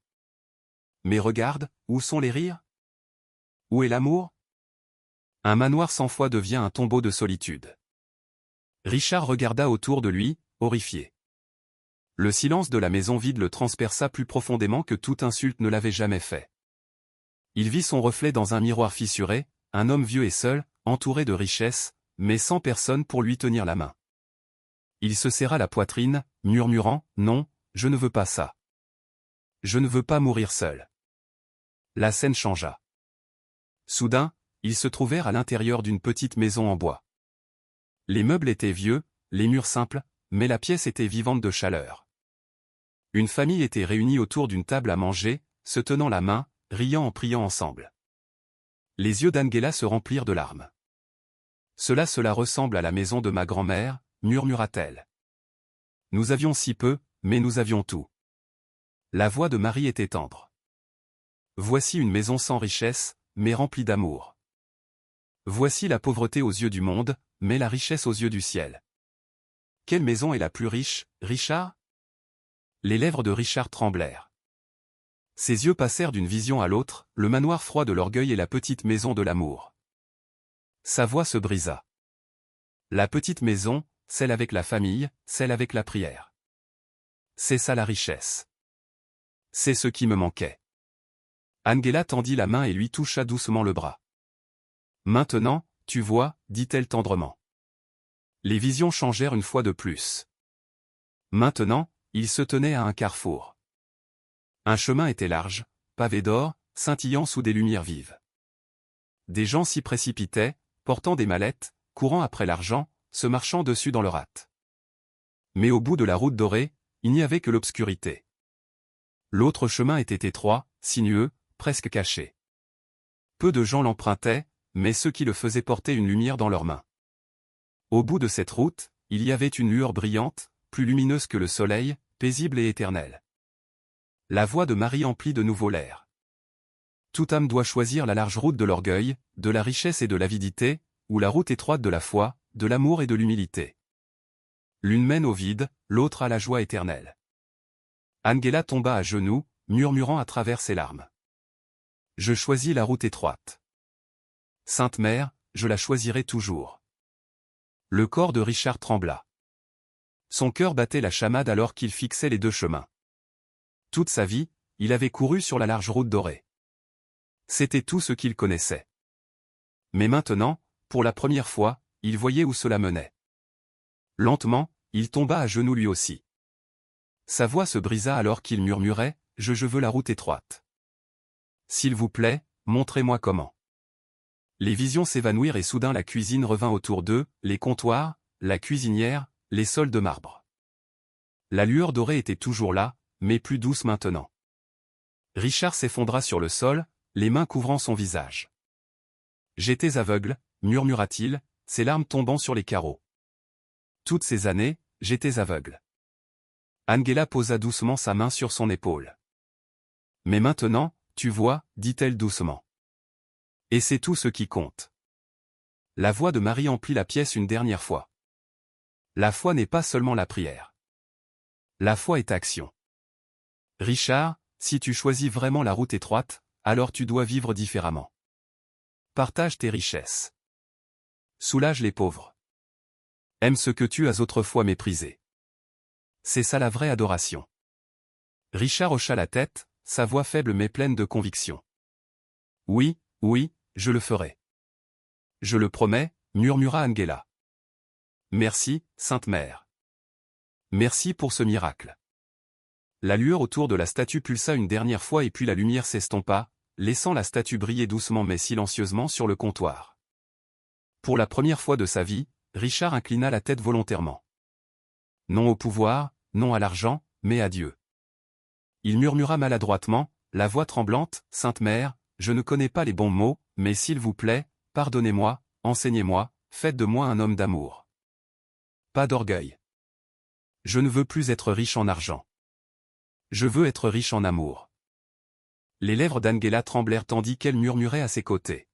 Mais regarde, où sont les rires? Où est l'amour? Un manoir sans foi devient un tombeau de solitude. » Richard regarda autour de lui, horrifié. Le silence de la maison vide le transperça plus profondément que toute insulte ne l'avait jamais fait. Il vit son reflet dans un miroir fissuré, un homme vieux et seul, entouré de richesses, mais sans personne pour lui tenir la main. Il se serra la poitrine, murmurant « Non, je ne veux pas ça. Je ne veux pas mourir seul. » La scène changea. Soudain, ils se trouvèrent à l'intérieur d'une petite maison en bois. Les meubles étaient vieux, les murs simples, mais la pièce était vivante de chaleur. Une famille était réunie autour d'une table à manger, se tenant la main, riant en priant ensemble. Les yeux d'Angela se remplirent de larmes. « Cela ressemble à la maison de ma grand-mère, » murmura-t-elle. « Nous avions si peu, mais nous avions tout. » La voix de Marie était tendre. « Voici une maison sans richesse, mais remplie d'amour. Voici la pauvreté aux yeux du monde, mais la richesse aux yeux du ciel. » Quelle maison est la plus riche, Richard? Les lèvres de Richard tremblèrent. Ses yeux passèrent d'une vision à l'autre, le manoir froid de l'orgueil et la petite maison de l'amour. Sa voix se brisa. La petite maison, celle avec la famille, celle avec la prière. C'est ça la richesse. C'est ce qui me manquait. Angela tendit la main et lui toucha doucement le bras. Maintenant, tu vois, dit-elle tendrement. Les visions changèrent une fois de plus. Maintenant, ils se tenaient à un carrefour. Un chemin était large, pavé d'or, scintillant sous des lumières vives. Des gens s'y précipitaient, portant des mallettes, courant après l'argent, se marchant dessus dans leur hâte. Mais au bout de la route dorée, il n'y avait que l'obscurité. L'autre chemin était étroit, sinueux, presque caché. Peu de gens l'empruntaient, mais ceux qui le faisaient portaient une lumière dans leurs mains. Au bout de cette route, il y avait une lueur brillante, plus lumineuse que le soleil, paisible et éternelle. La voix de Marie emplit de nouveau l'air. Toute âme doit choisir la large route de l'orgueil, de la richesse et de l'avidité, ou la route étroite de la foi, de l'amour et de l'humilité. L'une mène au vide, l'autre à la joie éternelle. Angela tomba à genoux, murmurant à travers ses larmes. Je choisis la route étroite. Sainte Mère, je la choisirai toujours. Le corps de Richard trembla. Son cœur battait la chamade alors qu'il fixait les deux chemins. Toute sa vie, il avait couru sur la large route dorée. C'était tout ce qu'il connaissait. Mais maintenant, pour la première fois, il voyait où cela menait. Lentement, il tomba à genoux lui aussi. Sa voix se brisa alors qu'il murmurait « Je veux la route étroite. S'il vous plaît, montrez-moi comment. » Les visions s'évanouirent et soudain la cuisine revint autour d'eux, les comptoirs, la cuisinière, les sols de marbre. La lueur dorée était toujours là, mais plus douce maintenant. Richard s'effondra sur le sol, les mains couvrant son visage. « J'étais aveugle, » murmura-t-il, ses larmes tombant sur les carreaux. « Toutes ces années, j'étais aveugle. » Angela posa doucement sa main sur son épaule. « Mais maintenant, tu vois, dit-elle doucement. Et c'est tout ce qui compte. » La voix de Marie emplit la pièce une dernière fois. La foi n'est pas seulement la prière. La foi est action. Richard, si tu choisis vraiment la route étroite, alors tu dois vivre différemment. Partage tes richesses. Soulage les pauvres. Aime ce que tu as autrefois méprisé. C'est ça la vraie adoration. Richard hocha la tête, sa voix faible mais pleine de conviction. Oui, oui, je le ferai. Je le promets, murmura Angela. Merci, Sainte Mère. Merci pour ce miracle. La lueur autour de la statue pulsa une dernière fois et puis la lumière s'estompa, laissant la statue briller doucement mais silencieusement sur le comptoir. Pour la première fois de sa vie, Richard inclina la tête volontairement. Non au pouvoir, non à l'argent, mais à Dieu. Il murmura maladroitement, la voix tremblante, Sainte Mère, je ne connais pas les bons mots, mais s'il vous plaît, pardonnez-moi, enseignez-moi, faites de moi un homme d'amour. Pas d'orgueil. Je ne veux plus être riche en argent. Je veux être riche en amour. Les lèvres d'Angela tremblèrent tandis qu'elle murmurait à ses côtés.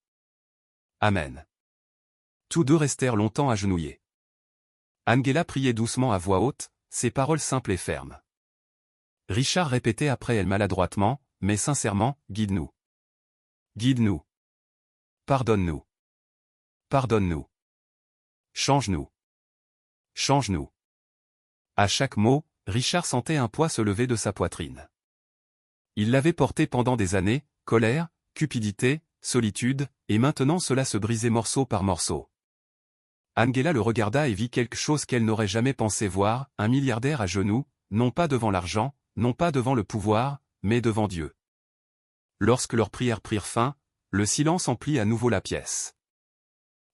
Amen. Tous deux restèrent longtemps agenouillés. Angela priait doucement à voix haute, ses paroles simples et fermes. Richard répétait après elle maladroitement, mais sincèrement, guide-nous. Guide-nous. Pardonne-nous. Pardonne-nous. Change-nous. Change-nous. À chaque mot, Richard sentait un poids se lever de sa poitrine. Il l'avait porté pendant des années, colère, cupidité, solitude, et maintenant cela se brisait morceau par morceau. Angela le regarda et vit quelque chose qu'elle n'aurait jamais pensé voir, un milliardaire à genoux, non pas devant l'argent, non pas devant le pouvoir, mais devant Dieu. Lorsque leurs prières prirent fin, le silence emplit à nouveau la pièce.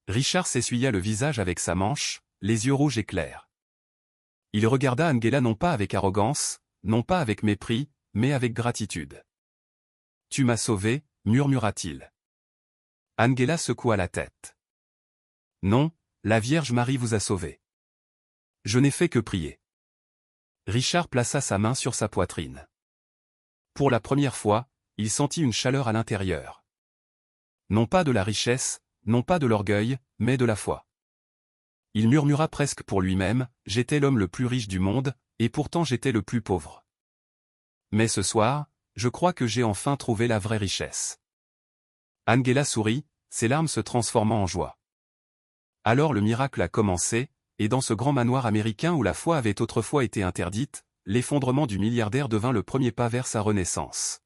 Richard s'essuya le visage avec sa manche, les yeux rouges et clairs. Il regarda Angela non pas avec arrogance, non pas avec mépris, mais avec gratitude. « Tu m'as sauvé » murmura-t-il. Angela secoua la tête. « Non, la Vierge Marie vous a sauvé. Je n'ai fait que prier. » Richard plaça sa main sur sa poitrine. Pour la première fois, il sentit une chaleur à l'intérieur. Non pas de la richesse, non pas de l'orgueil, mais de la foi. Il murmura presque pour lui-même, « J'étais l'homme le plus riche du monde, et pourtant j'étais le plus pauvre. Mais ce soir, je crois que j'ai enfin trouvé la vraie richesse. » Angela sourit, ses larmes se transformant en joie. Alors le miracle a commencé, et dans ce grand manoir américain où la foi avait autrefois été interdite, l'effondrement du milliardaire devint le premier pas vers sa renaissance.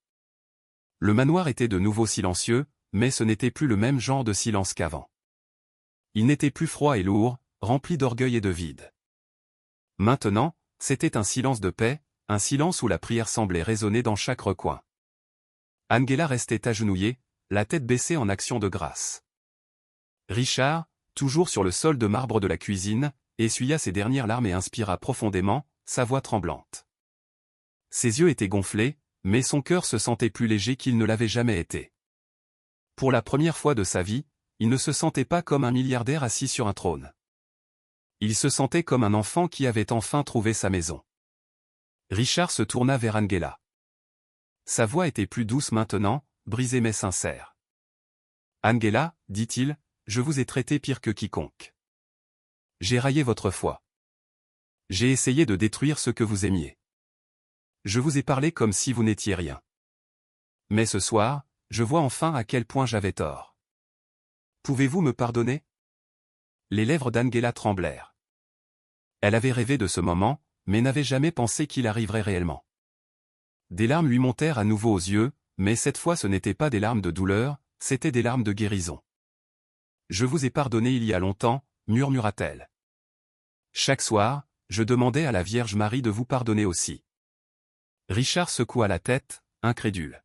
Le manoir était de nouveau silencieux, mais ce n'était plus le même genre de silence qu'avant. Il n'était plus froid et lourd, rempli d'orgueil et de vide. Maintenant, c'était un silence de paix, un silence où la prière semblait résonner dans chaque recoin. Angela restait agenouillée, la tête baissée en action de grâce. Richard, toujours sur le sol de marbre de la cuisine, essuya ses dernières larmes et inspira profondément, sa voix tremblante. Ses yeux étaient gonflés, mais son cœur se sentait plus léger qu'il ne l'avait jamais été. Pour la première fois de sa vie, il ne se sentait pas comme un milliardaire assis sur un trône. Il se sentait comme un enfant qui avait enfin trouvé sa maison. Richard se tourna vers Angela. Sa voix était plus douce maintenant, brisée mais sincère. « Angela, dit-il, je vous ai traité pire que quiconque. J'ai raillé votre foi. J'ai essayé de détruire ce que vous aimiez. Je vous ai parlé comme si vous n'étiez rien. Mais ce soir, je vois enfin à quel point j'avais tort. Pouvez-vous me pardonner ?» Les lèvres d'Angela tremblèrent. Elle avait rêvé de ce moment, mais n'avait jamais pensé qu'il arriverait réellement. Des larmes lui montèrent à nouveau aux yeux, mais cette fois ce n'étaient pas des larmes de douleur, c'étaient des larmes de guérison. « Je vous ai pardonné il y a longtemps, » murmura-t-elle. « Chaque soir, je demandais à la Vierge Marie de vous pardonner aussi. » Richard secoua la tête, incrédule.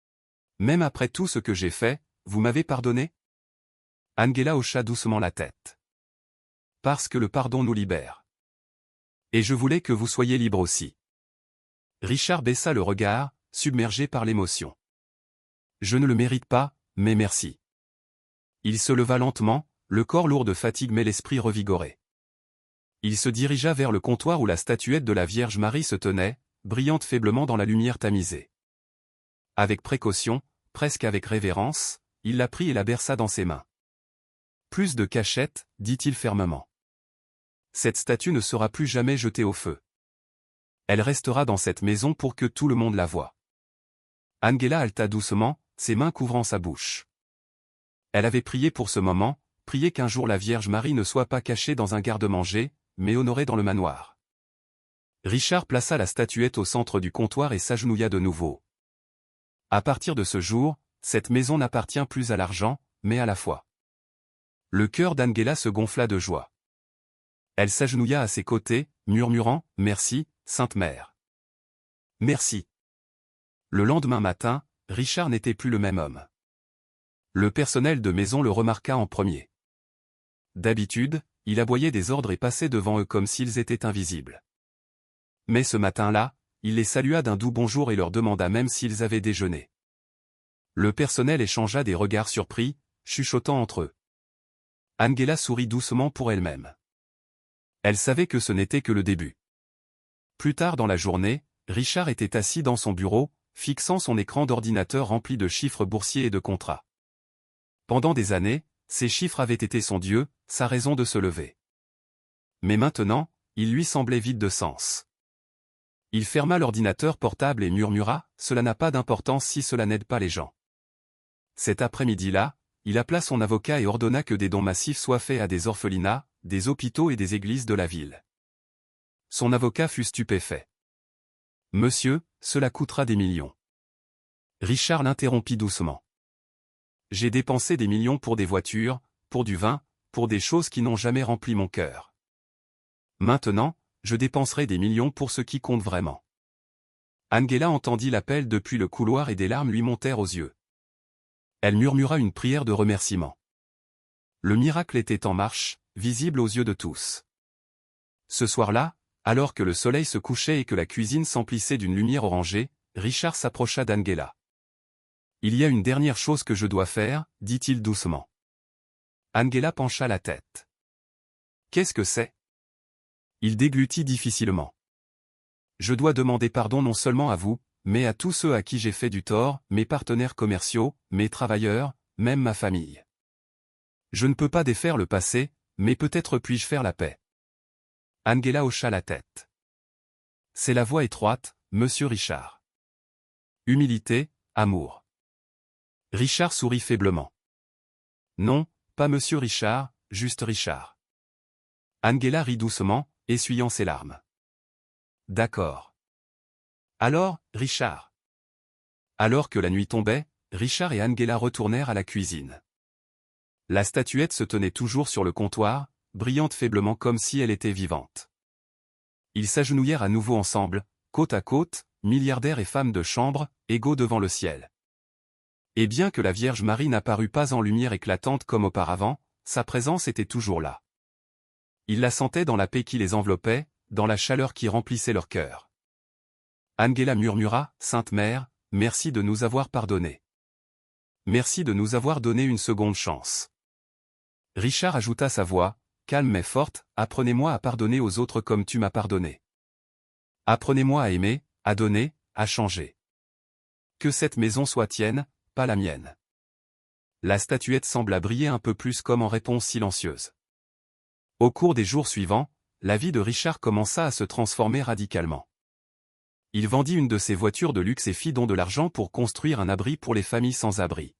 « Même après tout ce que j'ai fait, vous m'avez pardonné ?» Angela hocha doucement la tête. « Parce que le pardon nous libère. Et je voulais que vous soyez libre aussi. » Richard baissa le regard, submergé par l'émotion. « Je ne le mérite pas, mais merci. » Il se leva lentement, le corps lourd de fatigue mais l'esprit revigoré. Il se dirigea vers le comptoir où la statuette de la Vierge Marie se tenait, brillante faiblement dans la lumière tamisée. Avec précaution, presque avec révérence, il la prit et la berça dans ses mains. « Plus de cachette, dit-il fermement. Cette statue ne sera plus jamais jetée au feu. Elle restera dans cette maison pour que tout le monde la voie. » Angela haleta doucement, ses mains couvrant sa bouche. Elle avait prié pour ce moment, prié qu'un jour la Vierge Marie ne soit pas cachée dans un garde-manger, mais honorée dans le manoir. Richard plaça la statuette au centre du comptoir et s'agenouilla de nouveau. À partir de ce jour, cette maison n'appartient plus à l'argent, mais à la foi. Le cœur d'Angela se gonfla de joie. Elle s'agenouilla à ses côtés, murmurant « Merci, Sainte Mère. Merci. » Le lendemain matin, Richard n'était plus le même homme. Le personnel de maison le remarqua en premier. D'habitude, il aboyait des ordres et passait devant eux comme s'ils étaient invisibles. Mais ce matin-là, il les salua d'un doux bonjour et leur demanda même s'ils avaient déjeuné. Le personnel échangea des regards surpris, chuchotant entre eux. Angela sourit doucement pour elle-même. Elle savait que ce n'était que le début. Plus tard dans la journée, Richard était assis dans son bureau, fixant son écran d'ordinateur rempli de chiffres boursiers et de contrats. Pendant des années, ces chiffres avaient été son Dieu, sa raison de se lever. Mais maintenant, ils lui semblaient vides de sens. Il ferma l'ordinateur portable et murmura « Cela n'a pas d'importance si cela n'aide pas les gens ». Cet après-midi-là, il appela son avocat et ordonna que des dons massifs soient faits à des orphelinats, des hôpitaux et des églises de la ville. Son avocat fut stupéfait. « Monsieur, cela coûtera des millions. » Richard l'interrompit doucement. « J'ai dépensé des millions pour des voitures, pour du vin, pour des choses qui n'ont jamais rempli mon cœur. Maintenant, je dépenserai des millions pour ce qui compte vraiment. » Angela entendit l'appel depuis le couloir et des larmes lui montèrent aux yeux. Elle murmura une prière de remerciement. Le miracle était en marche, visible aux yeux de tous. Ce soir-là, alors que le soleil se couchait et que la cuisine s'emplissait d'une lumière orangée, Richard s'approcha d'Angela. « Il y a une dernière chose que je dois faire, dit-il doucement. Angela pencha la tête. « Qu'est-ce que c'est » Il déglutit difficilement. « Je dois demander pardon non seulement à vous, mais à tous ceux à qui j'ai fait du tort, mes partenaires commerciaux, mes travailleurs, même ma famille. Je ne peux pas défaire le passé, mais peut-être puis-je faire la paix. » Angela hocha la tête. « C'est la voie étroite, monsieur Richard. Humilité, amour. » Richard sourit faiblement. « Non, pas monsieur Richard, juste Richard. » Angela rit doucement, essuyant ses larmes. « D'accord. Alors, Richard. » Alors que la nuit tombait, Richard et Angela retournèrent à la cuisine. La statuette se tenait toujours sur le comptoir, brillante faiblement comme si elle était vivante. Ils s'agenouillèrent à nouveau ensemble, côte à côte, milliardaires et femmes de chambre, égaux devant le ciel. Et bien que la Vierge Marie n'apparût pas en lumière éclatante comme auparavant, sa présence était toujours là. Ils la sentaient dans la paix qui les enveloppait, dans la chaleur qui remplissait leur cœur. Angela murmura, « Sainte Mère, merci de nous avoir pardonné. Merci de nous avoir donné une seconde chance. » Richard ajouta sa voix, calme mais forte, « Apprenez-moi à pardonner aux autres comme tu m'as pardonné. Apprenez-moi à aimer, à donner, à changer. Que cette maison soit tienne, pas la mienne. » La statuette sembla briller un peu plus comme en réponse silencieuse. Au cours des jours suivants, la vie de Richard commença à se transformer radicalement. Il vendit une de ses voitures de luxe et fit don de l'argent pour construire un abri pour les familles sans abri.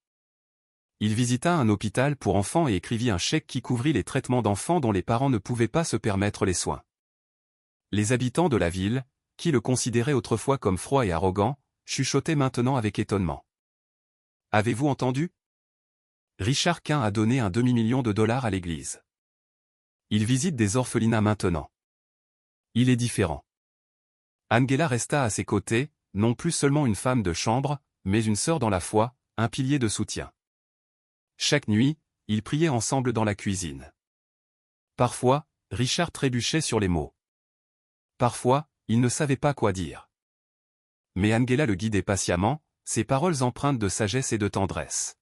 Il visita un hôpital pour enfants et écrivit un chèque qui couvrit les traitements d'enfants dont les parents ne pouvaient pas se permettre les soins. Les habitants de la ville, qui le considéraient autrefois comme froid et arrogant, chuchotaient maintenant avec étonnement. « Avez-vous entendu ? Richard Quint a donné un demi-million de dollars à l'église. Il visite des orphelinats maintenant. Il est différent. » Angela resta à ses côtés, non plus seulement une femme de chambre, mais une sœur dans la foi, un pilier de soutien. Chaque nuit, ils priaient ensemble dans la cuisine. Parfois, Richard trébuchait sur les mots. Parfois, il ne savait pas quoi dire. Mais Angela le guidait patiemment, ses paroles empreintes de sagesse et de tendresse.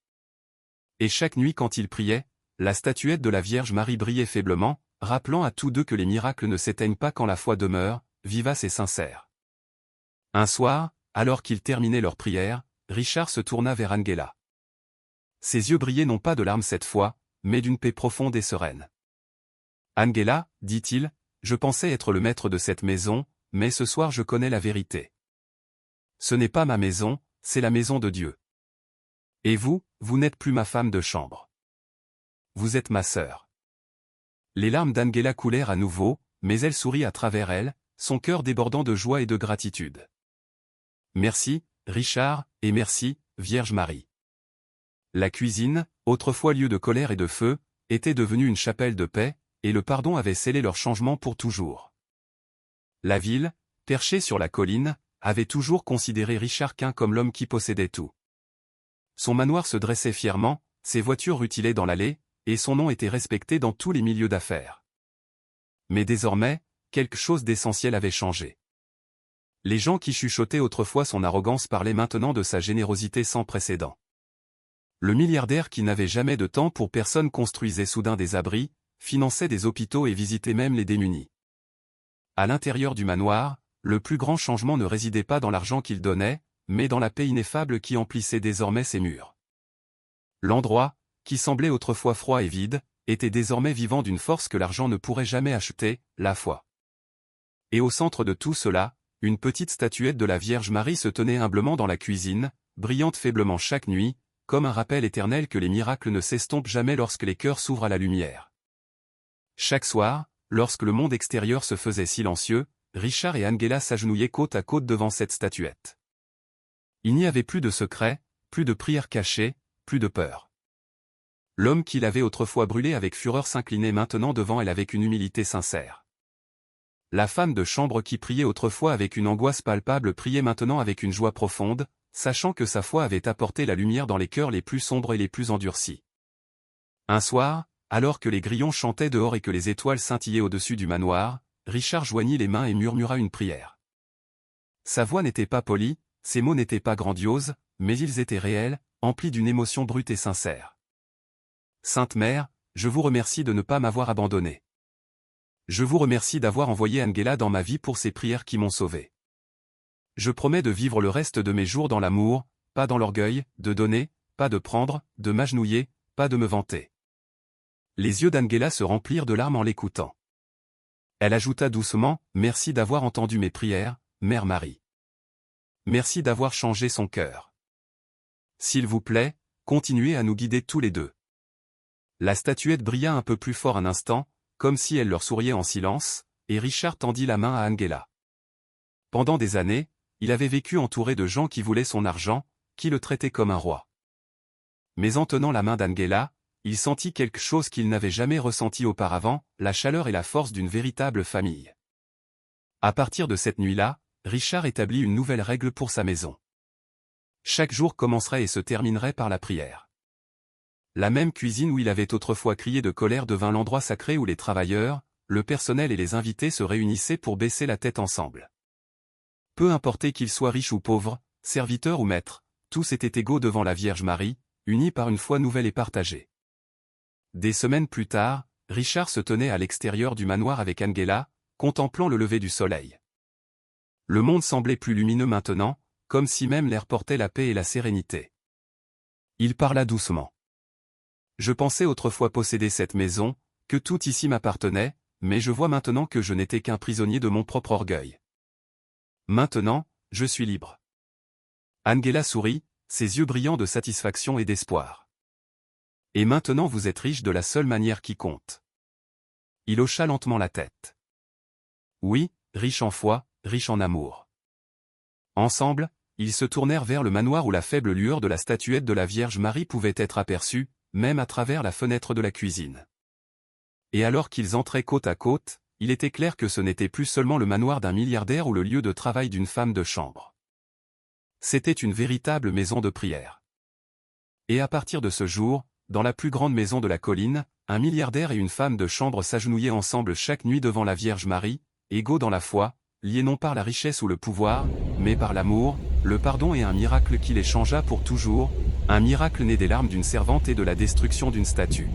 Et chaque nuit quand ils priaient, la statuette de la Vierge Marie brillait faiblement, rappelant à tous deux que les miracles ne s'éteignent pas quand la foi demeure, vivace et sincère. Un soir, alors qu'ils terminaient leur prière, Richard se tourna vers Angela. Ses yeux brillaient non pas de larmes cette fois, mais d'une paix profonde et sereine. « Angela, dit-il, je pensais être le maître de cette maison, mais ce soir je connais la vérité. Ce n'est pas ma maison, c'est la maison de Dieu. Et vous, vous n'êtes plus ma femme de chambre. Vous êtes ma sœur. » Les larmes d'Angela coulèrent à nouveau, mais elle sourit à travers elles, son cœur débordant de joie et de gratitude. « Merci, Richard, et merci, Vierge Marie. » La cuisine, autrefois lieu de colère et de feu, était devenue une chapelle de paix, et le pardon avait scellé leur changement pour toujours. La ville, perchée sur la colline, avait toujours considéré Richard Quint comme l'homme qui possédait tout. Son manoir se dressait fièrement, ses voitures rutilaient dans l'allée, et son nom était respecté dans tous les milieux d'affaires. Mais désormais, quelque chose d'essentiel avait changé. Les gens qui chuchotaient autrefois son arrogance parlaient maintenant de sa générosité sans précédent. Le milliardaire qui n'avait jamais de temps pour personne construisait soudain des abris, finançait des hôpitaux et visitait même les démunis. À l'intérieur du manoir, le plus grand changement ne résidait pas dans l'argent qu'il donnait, mais dans la paix ineffable qui emplissait désormais ses murs. L'endroit, qui semblait autrefois froid et vide, était désormais vivant d'une force que l'argent ne pourrait jamais acheter, la foi. Et au centre de tout cela, une petite statuette de la Vierge Marie se tenait humblement dans la cuisine, brillante faiblement chaque nuit, comme un rappel éternel que les miracles ne s'estompent jamais lorsque les cœurs s'ouvrent à la lumière. Chaque soir, lorsque le monde extérieur se faisait silencieux, Richard et Angela s'agenouillaient côte à côte devant cette statuette. Il n'y avait plus de secret, plus de prières cachées, plus de peur. L'homme qui l'avait autrefois brûlé avec fureur s'inclinait maintenant devant elle avec une humilité sincère. La femme de chambre qui priait autrefois avec une angoisse palpable priait maintenant avec une joie profonde, sachant que sa foi avait apporté la lumière dans les cœurs les plus sombres et les plus endurcis. Un soir, alors que les grillons chantaient dehors et que les étoiles scintillaient au-dessus du manoir, Richard joignit les mains et murmura une prière. Sa voix n'était pas polie, ses mots n'étaient pas grandioses, mais ils étaient réels, emplis d'une émotion brute et sincère. Sainte Mère, je vous remercie de ne pas m'avoir abandonné. Je vous remercie d'avoir envoyé Angela dans ma vie pour ces prières qui m'ont sauvé. Je promets de vivre le reste de mes jours dans l'amour, pas dans l'orgueil, de donner, pas de prendre, de m'agenouiller, pas de me vanter. Les yeux d'Angela se remplirent de larmes en l'écoutant. Elle ajouta doucement, « Merci d'avoir entendu mes prières, Mère Marie. Merci d'avoir changé son cœur. S'il vous plaît, continuez à nous guider tous les deux. » La statuette brilla un peu plus fort un instant, comme si elle leur souriait en silence, et Richard tendit la main à Angela. Pendant des années, il avait vécu entouré de gens qui voulaient son argent, qui le traitaient comme un roi. Mais en tenant la main d'Angela, il sentit quelque chose qu'il n'avait jamais ressenti auparavant, la chaleur et la force d'une véritable famille. À partir de cette nuit-là, Richard établit une nouvelle règle pour sa maison. Chaque jour commencerait et se terminerait par la prière. La même cuisine où il avait autrefois crié de colère devint l'endroit sacré où les travailleurs, le personnel et les invités se réunissaient pour baisser la tête ensemble. Peu importe qu'ils soient riches ou pauvres, serviteurs ou maîtres, tous étaient égaux devant la Vierge Marie, unis par une foi nouvelle et partagée. Des semaines plus tard, Richard se tenait à l'extérieur du manoir avec Angela, contemplant le lever du soleil. Le monde semblait plus lumineux maintenant, comme si même l'air portait la paix et la sérénité. Il parla doucement. Je pensais autrefois posséder cette maison, que tout ici m'appartenait, mais je vois maintenant que je n'étais qu'un prisonnier de mon propre orgueil. Maintenant, je suis libre. Angela sourit, ses yeux brillants de satisfaction et d'espoir. Et maintenant vous êtes riche de la seule manière qui compte. Il hocha lentement la tête. Oui, riche en foi, riche en amour. Ensemble, ils se tournèrent vers le manoir où la faible lueur de la statuette de la Vierge Marie pouvait être aperçue, même à travers la fenêtre de la cuisine. Et alors qu'ils entraient côte à côte, il était clair que ce n'était plus seulement le manoir d'un milliardaire ou le lieu de travail d'une femme de chambre. C'était une véritable maison de prière. Et à partir de ce jour, dans la plus grande maison de la colline, un milliardaire et une femme de chambre s'agenouillaient ensemble chaque nuit devant la Vierge Marie, égaux dans la foi, liés non par la richesse ou le pouvoir, mais par l'amour, le pardon et un miracle qui les changea pour toujours, un miracle né des larmes d'une servante et de la destruction d'une statue.